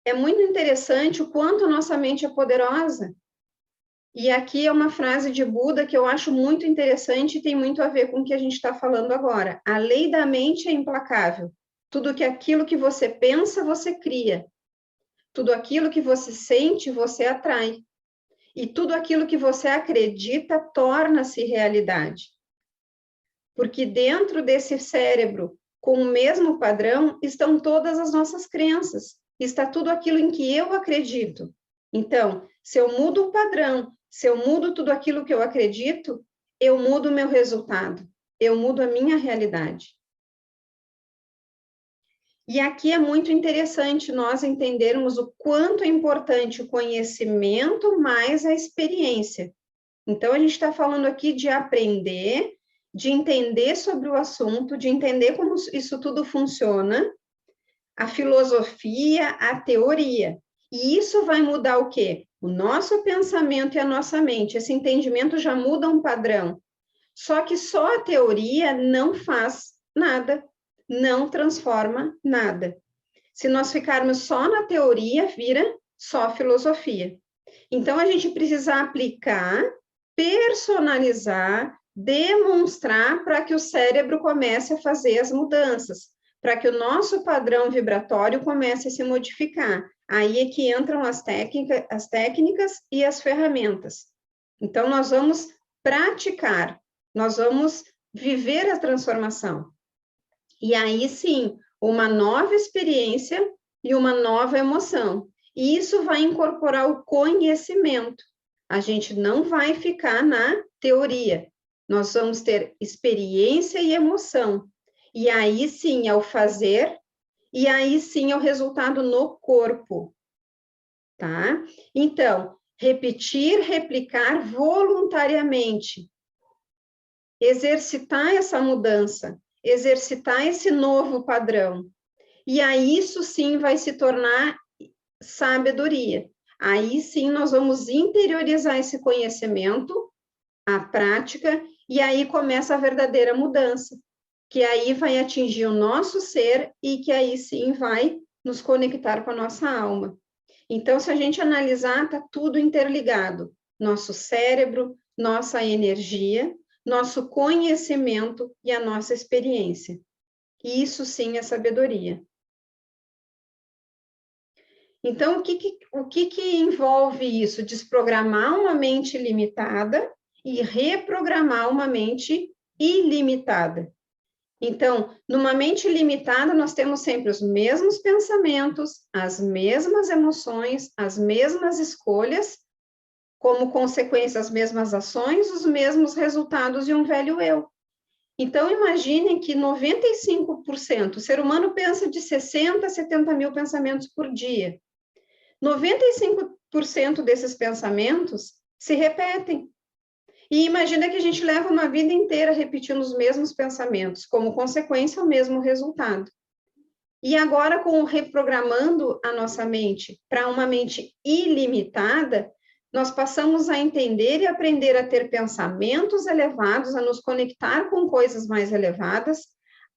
é muito interessante o quanto a nossa mente é poderosa. E aqui é uma frase de Buda que eu acho muito interessante e tem muito a ver com o que a gente está falando agora. A lei da mente é implacável. Tudo que aquilo que você pensa, você cria. Tudo aquilo que você sente, você atrai. E tudo aquilo que você acredita torna-se realidade. Porque dentro desse cérebro, com o mesmo padrão, estão todas as nossas crenças. Está tudo aquilo em que eu acredito. Então, se eu mudo o padrão, se eu mudo tudo aquilo que eu acredito, eu mudo o meu resultado, eu mudo a minha realidade. E aqui é muito interessante nós entendermos o quanto é importante o conhecimento mais a experiência. Então, a gente está falando aqui de aprender, de entender sobre o assunto, de entender como isso tudo funciona, a filosofia, a teoria. E isso vai mudar o quê? O nosso pensamento e a nossa mente. Esse entendimento já muda um padrão. Só que só a teoria não faz nada, não transforma nada. Se nós ficarmos só na teoria, vira só filosofia. Então, a gente precisa aplicar, personalizar, demonstrar para que o cérebro comece a fazer as mudanças, para que o nosso padrão vibratório comece a se modificar. Aí é que entram as técnicas e as ferramentas. Então, nós vamos praticar, nós vamos viver a transformação. E aí sim, uma nova experiência e uma nova emoção. E isso vai incorporar o conhecimento. A gente não vai ficar na teoria. Nós vamos ter experiência e emoção. E aí sim é o fazer, e aí sim é o resultado no corpo. Tá? Então, repetir, replicar voluntariamente. Exercitar essa mudança, exercitar esse novo padrão. E aí isso sim vai se tornar sabedoria. Aí sim nós vamos interiorizar esse conhecimento, a prática, e aí começa a verdadeira mudança, que aí vai atingir o nosso ser e que aí sim vai nos conectar com a nossa alma. Então, se a gente analisar, está tudo interligado. Nosso cérebro, nossa energia, nosso conhecimento e a nossa experiência. E isso sim é sabedoria. Então, o que envolve isso? Desprogramar uma mente limitada e reprogramar uma mente ilimitada. Então, numa mente limitada, nós temos sempre os mesmos pensamentos, as mesmas emoções, as mesmas escolhas, como consequência, as mesmas ações, os mesmos resultados e um velho eu. Então, imaginem que 95%, o ser humano pensa de 60 a 70 mil pensamentos por dia. 95% desses pensamentos se repetem. E imagina que a gente leva uma vida inteira repetindo os mesmos pensamentos, como consequência, o mesmo resultado. E agora, com reprogramando a nossa mente para uma mente ilimitada, nós passamos a entender e aprender a ter pensamentos elevados, a nos conectar com coisas mais elevadas,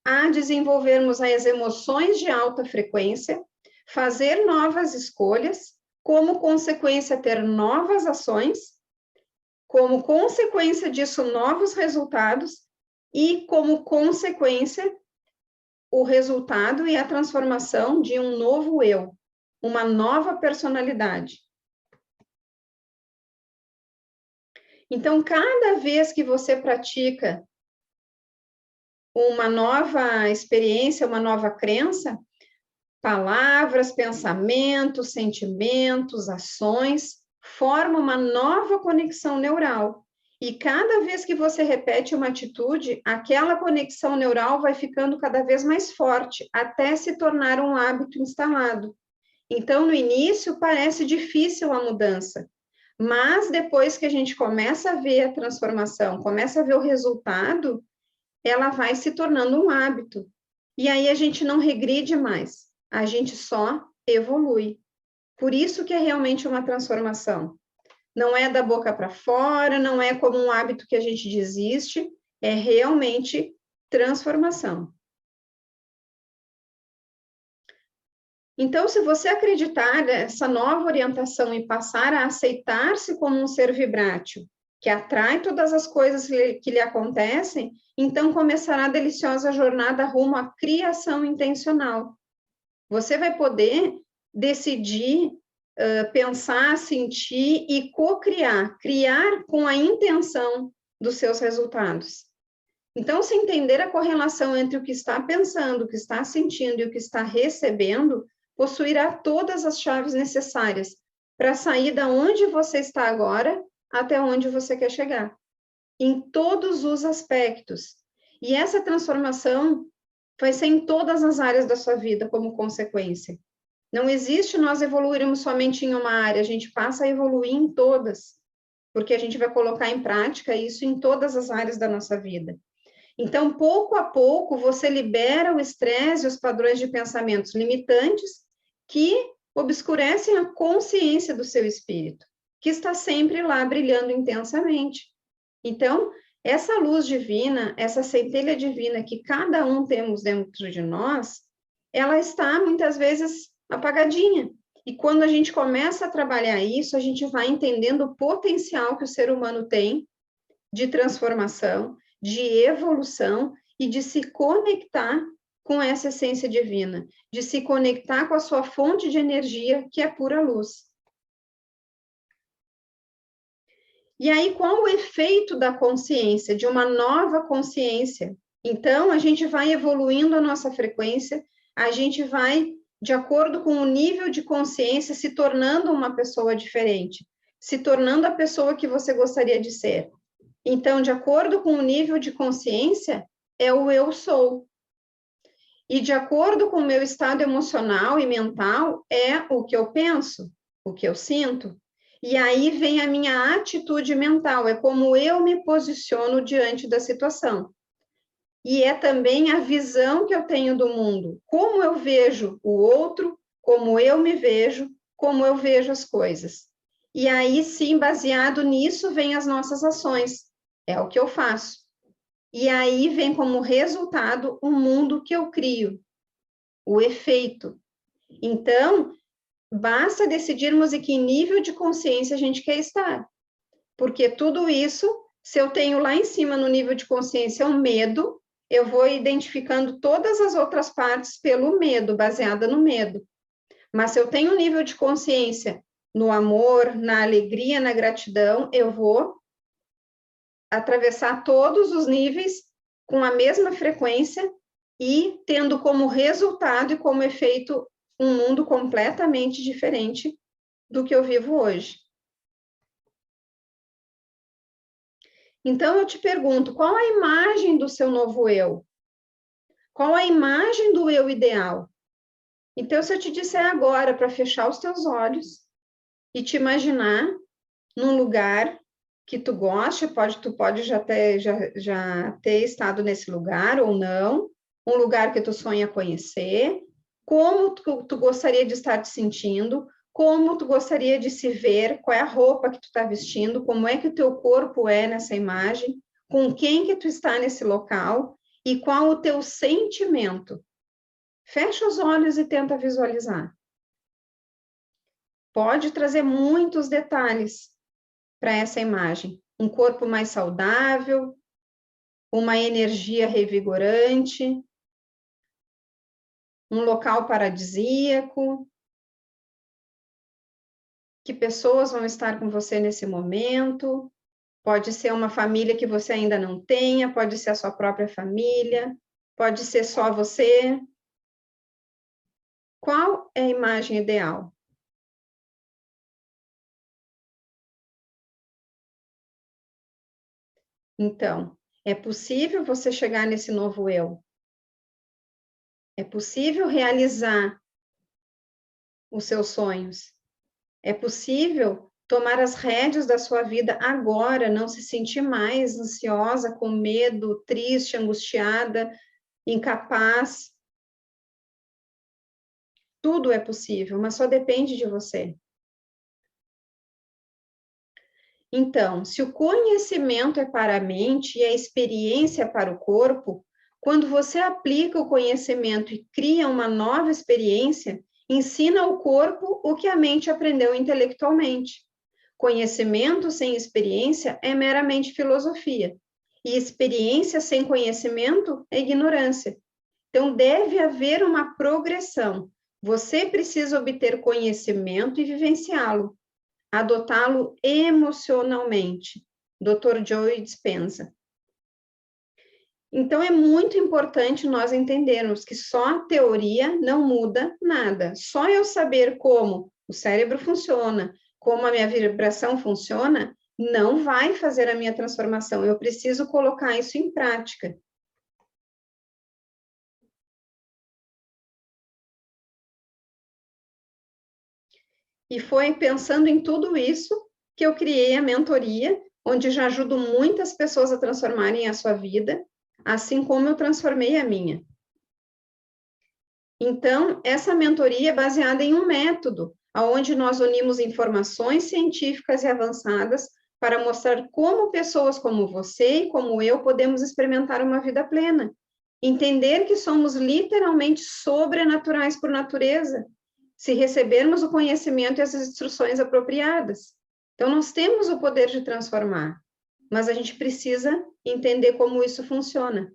a desenvolvermos as emoções de alta frequência, fazer novas escolhas, como consequência, ter novas ações, como consequência disso, novos resultados, e como consequência, o resultado e a transformação de um novo eu, uma nova personalidade. Então, cada vez que você pratica uma nova experiência, uma nova crença, palavras, pensamentos, sentimentos, ações, formam uma nova conexão neural. E cada vez que você repete uma atitude, aquela conexão neural vai ficando cada vez mais forte, até se tornar um hábito instalado. Então, no início, parece difícil a mudança, mas depois que a gente começa a ver a transformação, começa a ver o resultado, ela vai se tornando um hábito. E aí a gente não regride mais, a gente só evolui. Por isso que é realmente uma transformação. Não é da boca para fora, não é como um hábito que a gente desiste, é realmente transformação. Então, se você acreditar nessa nova orientação e passar a aceitar-se como um ser vibrátil, que atrai todas as coisas que lhe acontecem, então começará a deliciosa jornada rumo à criação intencional. Você vai poder decidir, pensar, sentir e co-criar, criar com a intenção dos seus resultados. Então, se entender a correlação entre o que está pensando, o que está sentindo e o que está recebendo, possuirá todas as chaves necessárias para sair da onde você está agora até onde você quer chegar, em todos os aspectos. E essa transformação vai ser em todas as áreas da sua vida como consequência. Não existe nós evoluirmos somente em uma área, a gente passa a evoluir em todas, porque a gente vai colocar em prática isso em todas as áreas da nossa vida. Então, pouco a pouco, você libera o estresse e os padrões de pensamentos limitantes que obscurecem a consciência do seu espírito, que está sempre lá brilhando intensamente. Então, essa luz divina, essa centelha divina que cada um temos dentro de nós, ela está muitas vezes apagadinha. E quando a gente começa a trabalhar isso, a gente vai entendendo o potencial que o ser humano tem de transformação, de evolução e de se conectar com essa essência divina, de se conectar com a sua fonte de energia, que é pura luz. E aí, qual o efeito da consciência, de uma nova consciência? Então, a gente vai evoluindo a nossa frequência, a gente vai, de acordo com o nível de consciência, se tornando uma pessoa diferente, se tornando a pessoa que você gostaria de ser. Então, de acordo com o nível de consciência, é o eu sou. E de acordo com o meu estado emocional e mental, é o que eu penso, o que eu sinto. E aí vem a minha atitude mental, é como eu me posiciono diante da situação. E é também a visão que eu tenho do mundo, como eu vejo o outro, como eu me vejo, como eu vejo as coisas. E aí, sim, baseado nisso, vem as nossas ações. É o que eu faço. E aí vem como resultado o mundo que eu crio, o efeito. Então, basta decidirmos em que nível de consciência a gente quer estar. Porque tudo isso, se eu tenho lá em cima no nível de consciência o medo, eu vou identificando todas as outras partes pelo medo, baseada no medo. Mas se eu tenho um nível de consciência no amor, na alegria, na gratidão, eu vou atravessar todos os níveis com a mesma frequência e tendo como resultado e como efeito um mundo completamente diferente do que eu vivo hoje. Então, eu te pergunto, qual a imagem do seu novo eu? Qual a imagem do eu ideal? Então, se eu te disser agora para fechar os teus olhos e te imaginar num lugar que tu goste, tu pode já ter estado nesse lugar ou não, um lugar que tu sonha conhecer, como tu gostaria de estar te sentindo, como tu gostaria de se ver, qual é a roupa que tu está vestindo, como é que o teu corpo é nessa imagem, com quem que tu está nesse local e qual o teu sentimento. Fecha os olhos e tenta visualizar. Pode trazer muitos detalhes para essa imagem. Um corpo mais saudável, uma energia revigorante, um local paradisíaco, que pessoas vão estar com você nesse momento, pode ser uma família que você ainda não tenha, pode ser a sua própria família, pode ser só você. Qual é a imagem ideal? Então, é possível você chegar nesse novo eu. É possível realizar os seus sonhos. É possível tomar as rédeas da sua vida agora, não se sentir mais ansiosa, com medo, triste, angustiada, incapaz. Tudo é possível, mas só depende de você. Então, se o conhecimento é para a mente e a experiência é para o corpo, quando você aplica o conhecimento e cria uma nova experiência, ensina ao corpo o que a mente aprendeu intelectualmente. Conhecimento sem experiência é meramente filosofia, e experiência sem conhecimento é ignorância. Então, deve haver uma progressão. Você precisa obter conhecimento e vivenciá-lo, adotá-lo emocionalmente. Dr. Joe Dispenza. Então, é muito importante nós entendermos que só a teoria não muda nada. Só eu saber como o cérebro funciona, como a minha vibração funciona, não vai fazer a minha transformação. Eu preciso colocar isso em prática. E foi pensando em tudo isso que eu criei a mentoria, onde já ajudo muitas pessoas a transformarem a sua vida, assim como eu transformei a minha. Então, essa mentoria é baseada em um método, onde nós unimos informações científicas e avançadas para mostrar como pessoas como você e como eu podemos experimentar uma vida plena. Entender que somos literalmente sobrenaturais por natureza, se recebermos o conhecimento e as instruções apropriadas. Então, nós temos o poder de transformar, mas a gente precisa entender como isso funciona.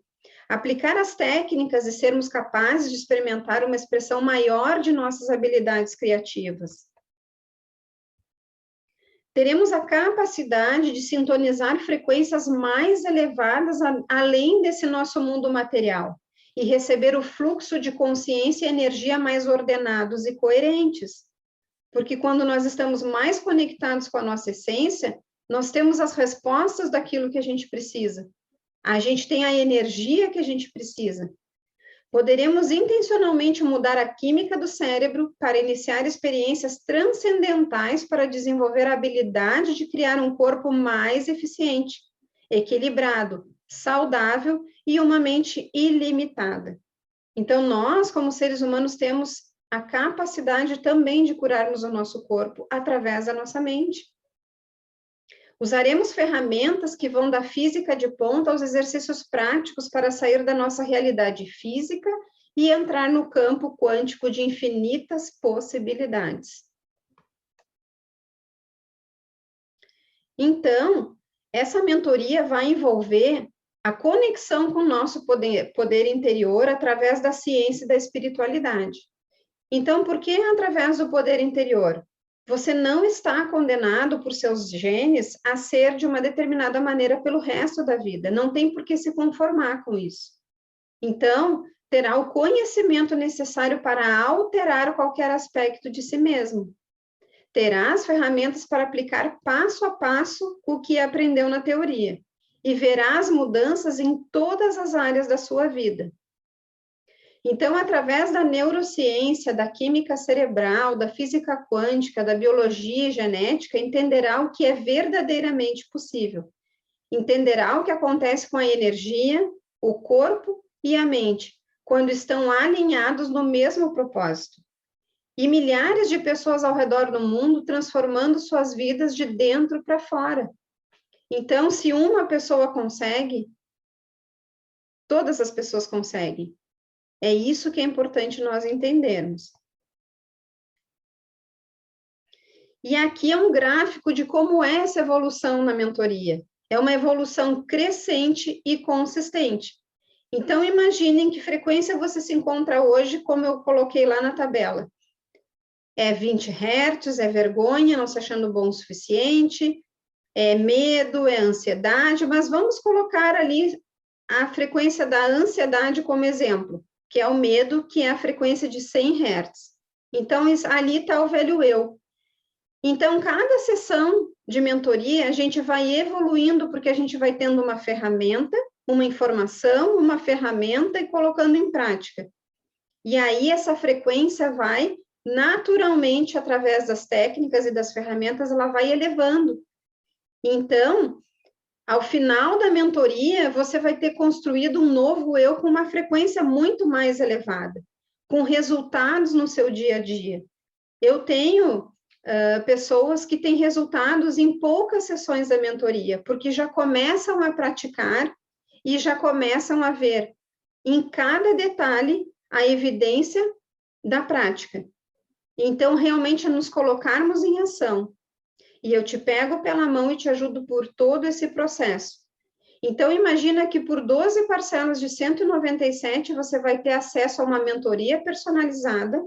Aplicar as técnicas e sermos capazes de experimentar uma expressão maior de nossas habilidades criativas. Teremos a capacidade de sintonizar frequências mais elevadas além desse nosso mundo material e receber o fluxo de consciência e energia mais ordenados e coerentes. Porque quando nós estamos mais conectados com a nossa essência, nós temos as respostas daquilo que a gente precisa. A gente tem a energia que a gente precisa. Poderemos intencionalmente mudar a química do cérebro para iniciar experiências transcendentais para desenvolver a habilidade de criar um corpo mais eficiente, equilibrado, saudável e uma mente ilimitada. Então, nós, como seres humanos, temos a capacidade também de curarmos o nosso corpo através da nossa mente. Usaremos ferramentas que vão da física de ponta aos exercícios práticos para sair da nossa realidade física e entrar no campo quântico de infinitas possibilidades. Então, essa mentoria vai envolver a conexão com o nosso poder interior através da ciência e da espiritualidade. Então, por que através do poder interior? Você não está condenado por seus genes a ser de uma determinada maneira pelo resto da vida. Não tem por que se conformar com isso. Então, terá o conhecimento necessário para alterar qualquer aspecto de si mesmo. Terá as ferramentas para aplicar passo a passo o que aprendeu na teoria. E verá as mudanças em todas as áreas da sua vida. Então, através da neurociência, da química cerebral, da física quântica, da biologia e genética, entenderá o que é verdadeiramente possível. Entenderá o que acontece com a energia, o corpo e a mente, quando estão alinhados no mesmo propósito. E milhares de pessoas ao redor do mundo transformando suas vidas de dentro para fora. Então, se uma pessoa consegue, todas as pessoas conseguem. É isso que é importante nós entendermos. E aqui é um gráfico de como é essa evolução na mentoria. É uma evolução crescente e consistente. Então, imaginem que frequência você se encontra hoje, como eu coloquei lá na tabela. É 20 Hz, é vergonha, não se achando bom o suficiente, é medo, é ansiedade, mas vamos colocar ali a frequência da ansiedade como exemplo, que é o medo, que é a frequência de 100 Hz. Então, ali está o velho eu. Então, cada sessão de mentoria, a gente vai evoluindo, porque a gente vai tendo uma ferramenta, uma informação, uma ferramenta e colocando em prática. E aí, essa frequência vai, naturalmente, através das técnicas e das ferramentas, ela vai elevando. Então, ao final da mentoria, você vai ter construído um novo eu com uma frequência muito mais elevada, com resultados no seu dia a dia. Eu tenho pessoas que têm resultados em poucas sessões da mentoria, porque já começam a praticar e já começam a ver em cada detalhe a evidência da prática. Então, realmente, é nos colocarmos em ação. E eu te pego pela mão e te ajudo por todo esse processo. Então, imagina que por 12 parcelas de 197, você vai ter acesso a uma mentoria personalizada,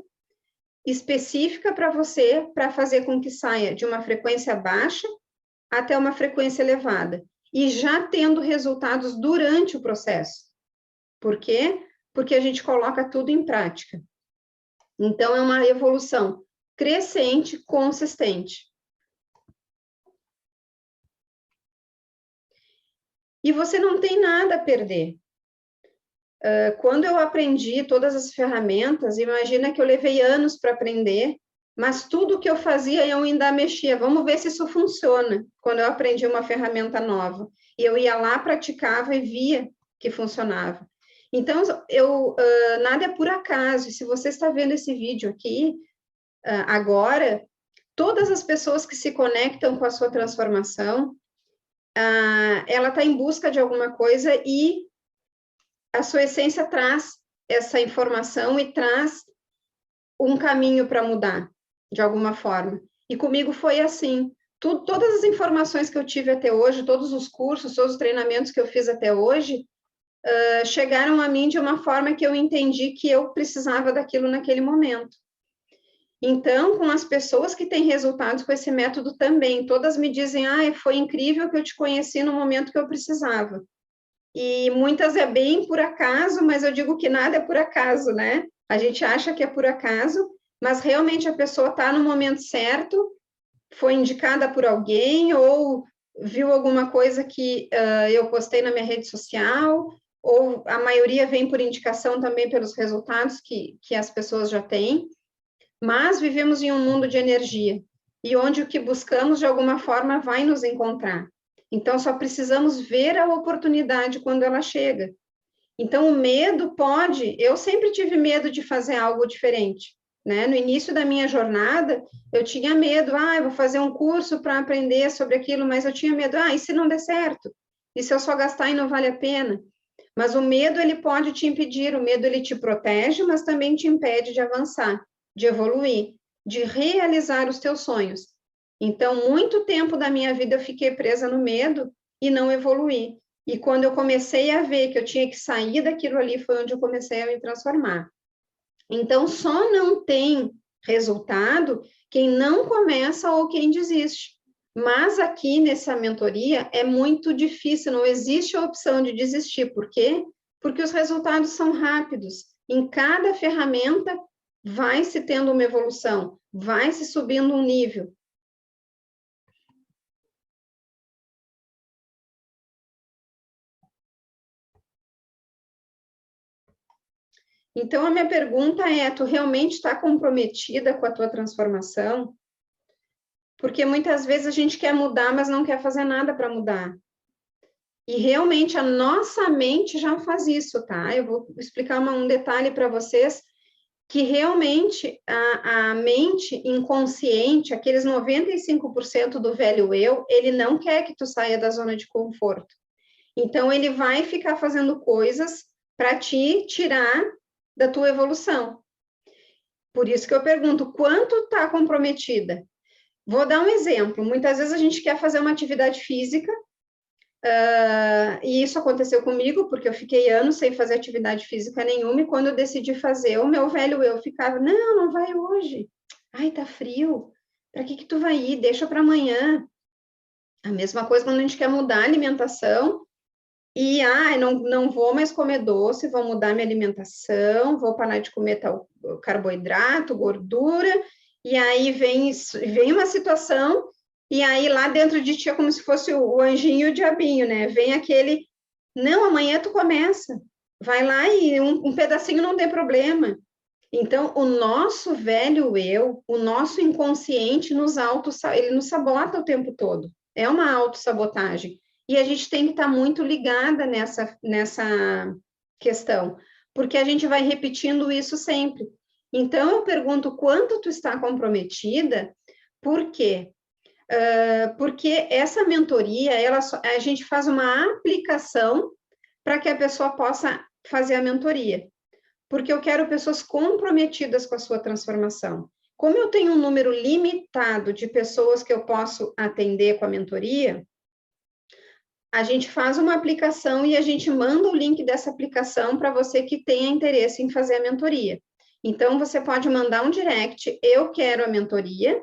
específica para você, para fazer com que saia de uma frequência baixa até uma frequência elevada. E já tendo resultados durante o processo. Por quê? Porque a gente coloca tudo em prática. Então, é uma evolução crescente, consistente. E você não tem nada a perder. Quando eu aprendi todas as ferramentas, imagina que eu levei anos para aprender, mas tudo que eu fazia eu ainda mexia. Vamos ver se isso funciona, quando eu aprendi uma ferramenta nova. E eu ia lá, praticava e via que funcionava. Então, nada é por acaso. Se você está vendo esse vídeo aqui, agora, todas as pessoas que se conectam com a sua transformação, ela está em busca de alguma coisa e a sua essência traz essa informação e traz um caminho para mudar, de alguma forma. E comigo foi assim. Todas as informações que eu tive até hoje, todos os cursos, todos os treinamentos que eu fiz até hoje, chegaram a mim de uma forma que eu entendi que eu precisava daquilo naquele momento. Então, com as pessoas que têm resultados com esse método também, todas me dizem, foi incrível que eu te conheci no momento que eu precisava. E muitas é bem por acaso, mas eu digo que nada é por acaso, né? A gente acha que é por acaso, mas realmente a pessoa está no momento certo, foi indicada por alguém, ou viu alguma coisa que eu postei na minha rede social, ou a maioria vem por indicação também pelos resultados que as pessoas já têm. Mas vivemos em um mundo de energia, e onde o que buscamos, de alguma forma, vai nos encontrar. Então, só precisamos ver a oportunidade quando ela chega. Então, o medo pode... Eu sempre tive medo de fazer algo diferente, né? No início da minha jornada, eu tinha medo. Eu vou fazer um curso para aprender sobre aquilo, mas eu tinha medo. E se não der certo? E se eu só gastar e não vale a pena? Mas o medo, ele pode te impedir, o medo, ele te protege, mas também te impede de avançar, de evoluir, de realizar os teus sonhos. Então, muito tempo da minha vida eu fiquei presa no medo e não evoluí. E quando eu comecei a ver que eu tinha que sair daquilo ali, foi onde eu comecei a me transformar. Então, só não tem resultado quem não começa ou quem desiste. Mas aqui nessa mentoria é muito difícil, não existe a opção de desistir. Por quê? Porque os resultados são rápidos. Em cada ferramenta vai se tendo uma evolução, vai se subindo um nível. Então, a minha pergunta é: tu realmente está comprometida com a tua transformação? Porque muitas vezes a gente quer mudar, mas não quer fazer nada para mudar. E realmente a nossa mente já faz isso, tá? Eu vou explicar um detalhe para vocês, que realmente a mente inconsciente, aqueles 95% do velho eu, ele não quer que tu saia da zona de conforto. Então, ele vai ficar fazendo coisas para te tirar da tua evolução. Por isso que eu pergunto, quanto está comprometida? Vou dar um exemplo. Muitas vezes a gente quer fazer uma atividade física, e isso aconteceu comigo, porque eu fiquei anos sem fazer atividade física nenhuma, e quando eu decidi fazer, o meu velho eu ficava, não, não vai hoje. Ai, tá frio. Para que tu vai ir? Deixa para amanhã. A mesma coisa quando a gente quer mudar a alimentação, e, não vou mais comer doce, vou mudar minha alimentação, vou parar de comer tal carboidrato, gordura, e aí vem uma situação, e aí lá dentro de ti é como se fosse o anjinho e o diabinho, né? Vem aquele, não, amanhã tu começa, vai lá e um pedacinho não tem problema. Então, o nosso velho eu, o nosso inconsciente ele nos sabota o tempo todo. É uma autossabotagem. E a gente tem que estar muito ligada nessa questão, porque a gente vai repetindo isso sempre. Então, eu pergunto quanto tu está comprometida, por quê? Porque essa mentoria, a gente faz uma aplicação para que a pessoa possa fazer a mentoria, porque eu quero pessoas comprometidas com a sua transformação. Como eu tenho um número limitado de pessoas que eu posso atender com a mentoria, a gente faz uma aplicação e a gente manda o link dessa aplicação para você que tenha interesse em fazer a mentoria. Então, você pode mandar um direct, eu quero a mentoria,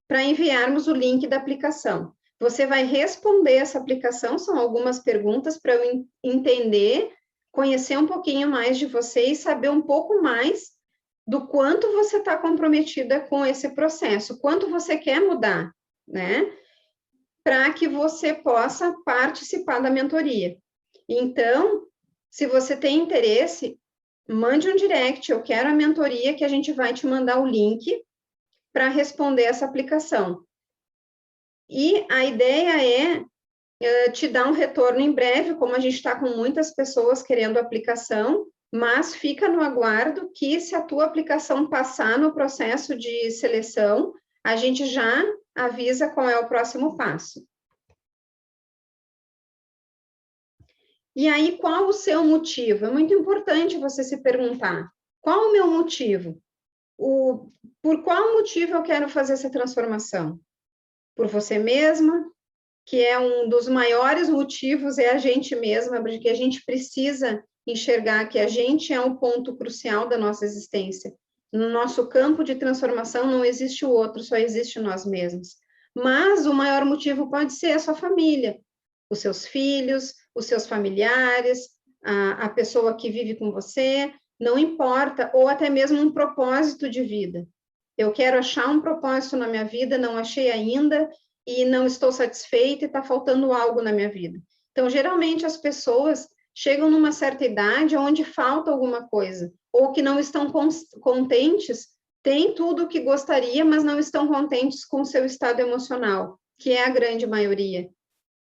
para enviarmos o link da aplicação. Você vai responder essa aplicação, são algumas perguntas para eu entender, conhecer um pouquinho mais de você e saber um pouco mais do quanto você está comprometida com esse processo, quanto você quer mudar, né? Para que você possa participar da mentoria. Então, se você tem interesse, mande um direct, eu quero a mentoria, que a gente vai te mandar o link para responder essa aplicação. E a ideia é te dar um retorno em breve, como a gente está com muitas pessoas querendo aplicação, mas fica no aguardo que, se a tua aplicação passar no processo de seleção, a gente já avisa qual é o próximo passo. E aí, qual o seu motivo? É muito importante você se perguntar, qual o meu motivo? Por qual motivo eu quero fazer essa transformação? Por você mesma, que é um dos maiores motivos, é a gente mesma, porque a gente precisa enxergar que a gente é um ponto crucial da nossa existência. No nosso campo de transformação não existe o outro, só existe nós mesmos. Mas o maior motivo pode ser a sua família, os seus filhos, os seus familiares, a pessoa que vive com você, não importa, ou até mesmo um propósito de vida. Eu quero achar um propósito na minha vida, não achei ainda, e não estou satisfeita e está faltando algo na minha vida. Então, geralmente, as pessoas chegam numa certa idade onde falta alguma coisa, ou que não estão contentes, têm tudo o que gostaria, mas não estão contentes com o seu estado emocional, que é a grande maioria.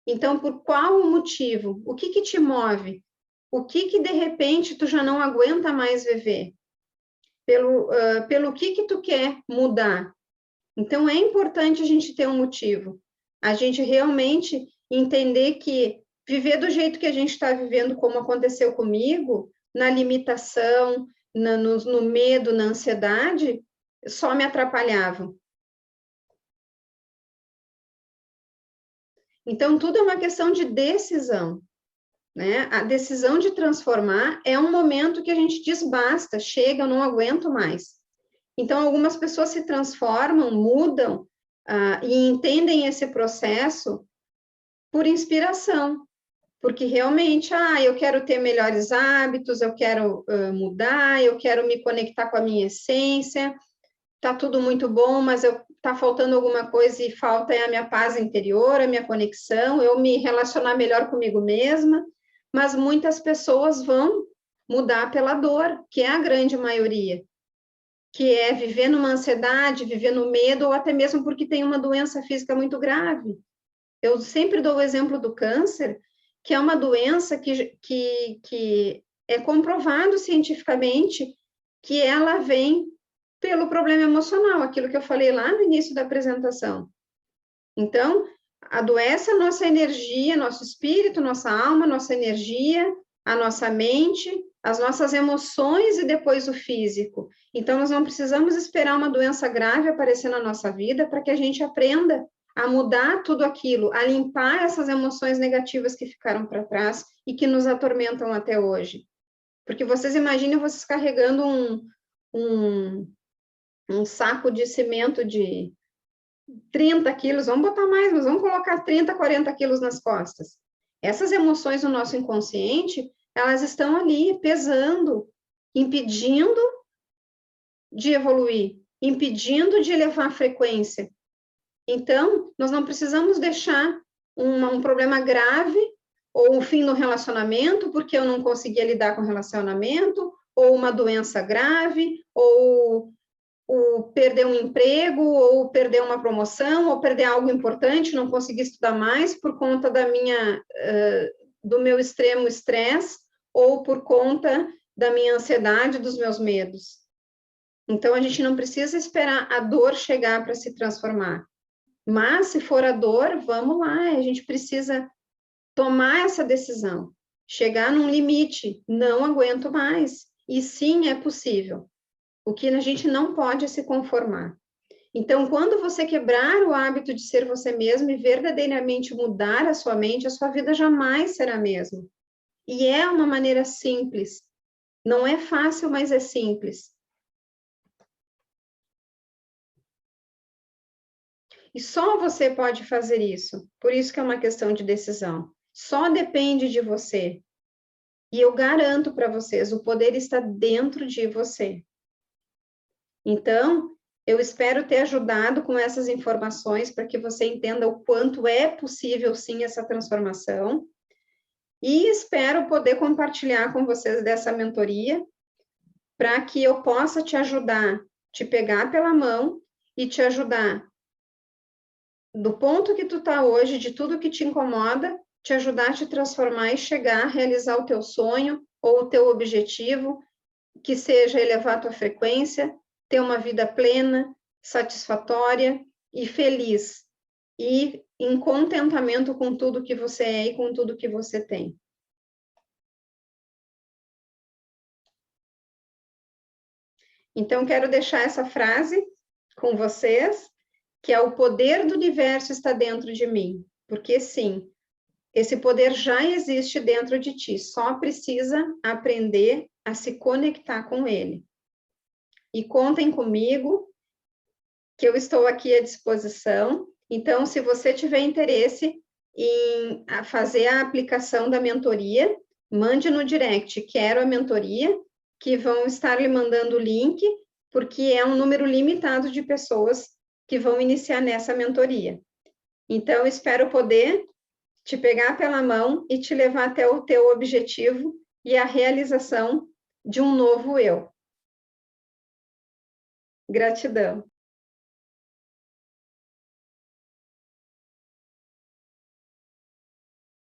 Então, por qual o motivo? O que te move? O que de repente tu já não aguenta mais viver? Pelo que tu quer mudar? Então, é importante a gente ter um motivo, a gente realmente entender que viver do jeito que a gente está vivendo, como aconteceu comigo, na limitação, no medo, na ansiedade, só me atrapalhavam. Então, tudo é uma questão de decisão, né? A decisão de transformar é um momento que a gente diz basta, chega, eu não aguento mais. Então, algumas pessoas se transformam, mudam, e entendem esse processo por inspiração, porque realmente, eu quero ter melhores hábitos, eu quero mudar, eu quero me conectar com a minha essência, tá tudo muito bom, mas tá faltando alguma coisa e falta a minha paz interior, a minha conexão, eu me relacionar melhor comigo mesma, mas muitas pessoas vão mudar pela dor, que é a grande maioria, que é viver numa ansiedade, viver no medo, ou até mesmo porque tem uma doença física muito grave. Eu sempre dou o exemplo do câncer, que é uma doença que é comprovado cientificamente que ela vem pelo problema emocional, aquilo que eu falei lá no início da apresentação. Então, adoece a nossa energia, nosso espírito, nossa alma, nossa energia, a nossa mente, as nossas emoções e depois o físico. Então, nós não precisamos esperar uma doença grave aparecer na nossa vida para que a gente aprenda a mudar tudo aquilo, a limpar essas emoções negativas que ficaram para trás e que nos atormentam até hoje. Porque vocês imaginem vocês carregando um saco de cimento de 30 quilos, vamos botar mais, mas vamos colocar 30, 40 quilos nas costas. Essas emoções no nosso inconsciente, elas estão ali pesando, impedindo de evoluir, impedindo de elevar a frequência. Então, nós não precisamos deixar um problema grave ou um fim no relacionamento, porque eu não conseguia lidar com o relacionamento, ou uma doença grave, ou perder um emprego, ou perder uma promoção, ou perder algo importante, não conseguir estudar mais por conta do meu extremo estresse, ou por conta da minha ansiedade, dos meus medos. Então, a gente não precisa esperar a dor chegar para se transformar. Mas, se for a dor, vamos lá, a gente precisa tomar essa decisão, chegar num limite, não aguento mais. E sim, é possível. O que a gente não pode é se conformar. Então, quando você quebrar o hábito de ser você mesmo e verdadeiramente mudar a sua mente, a sua vida jamais será a mesma. E é uma maneira simples. Não é fácil, mas é simples. E só você pode fazer isso. Por isso que é uma questão de decisão. Só depende de você. E eu garanto para vocês, o poder está dentro de você. Então, eu espero ter ajudado com essas informações para que você entenda o quanto é possível, sim, essa transformação. E espero poder compartilhar com vocês dessa mentoria para que eu possa te ajudar, te pegar pela mão e te ajudar do ponto que tu tá hoje, de tudo que te incomoda, te ajudar a te transformar e chegar a realizar o teu sonho ou o teu objetivo, que seja elevar a tua frequência, ter uma vida plena, satisfatória e feliz, e em contentamento com tudo que você é e com tudo que você tem. Então, quero deixar essa frase com vocês, que é: o poder do universo está dentro de mim, porque sim, esse poder já existe dentro de ti, só precisa aprender a se conectar com ele. E contem comigo, que eu estou aqui à disposição. Então, se você tiver interesse em fazer a aplicação da mentoria, mande no direct, quero a mentoria, que vão estar lhe mandando o link, porque é um número limitado de pessoas que vão iniciar nessa mentoria. Então, espero poder te pegar pela mão e te levar até o teu objetivo e a realização de um novo eu. Gratidão.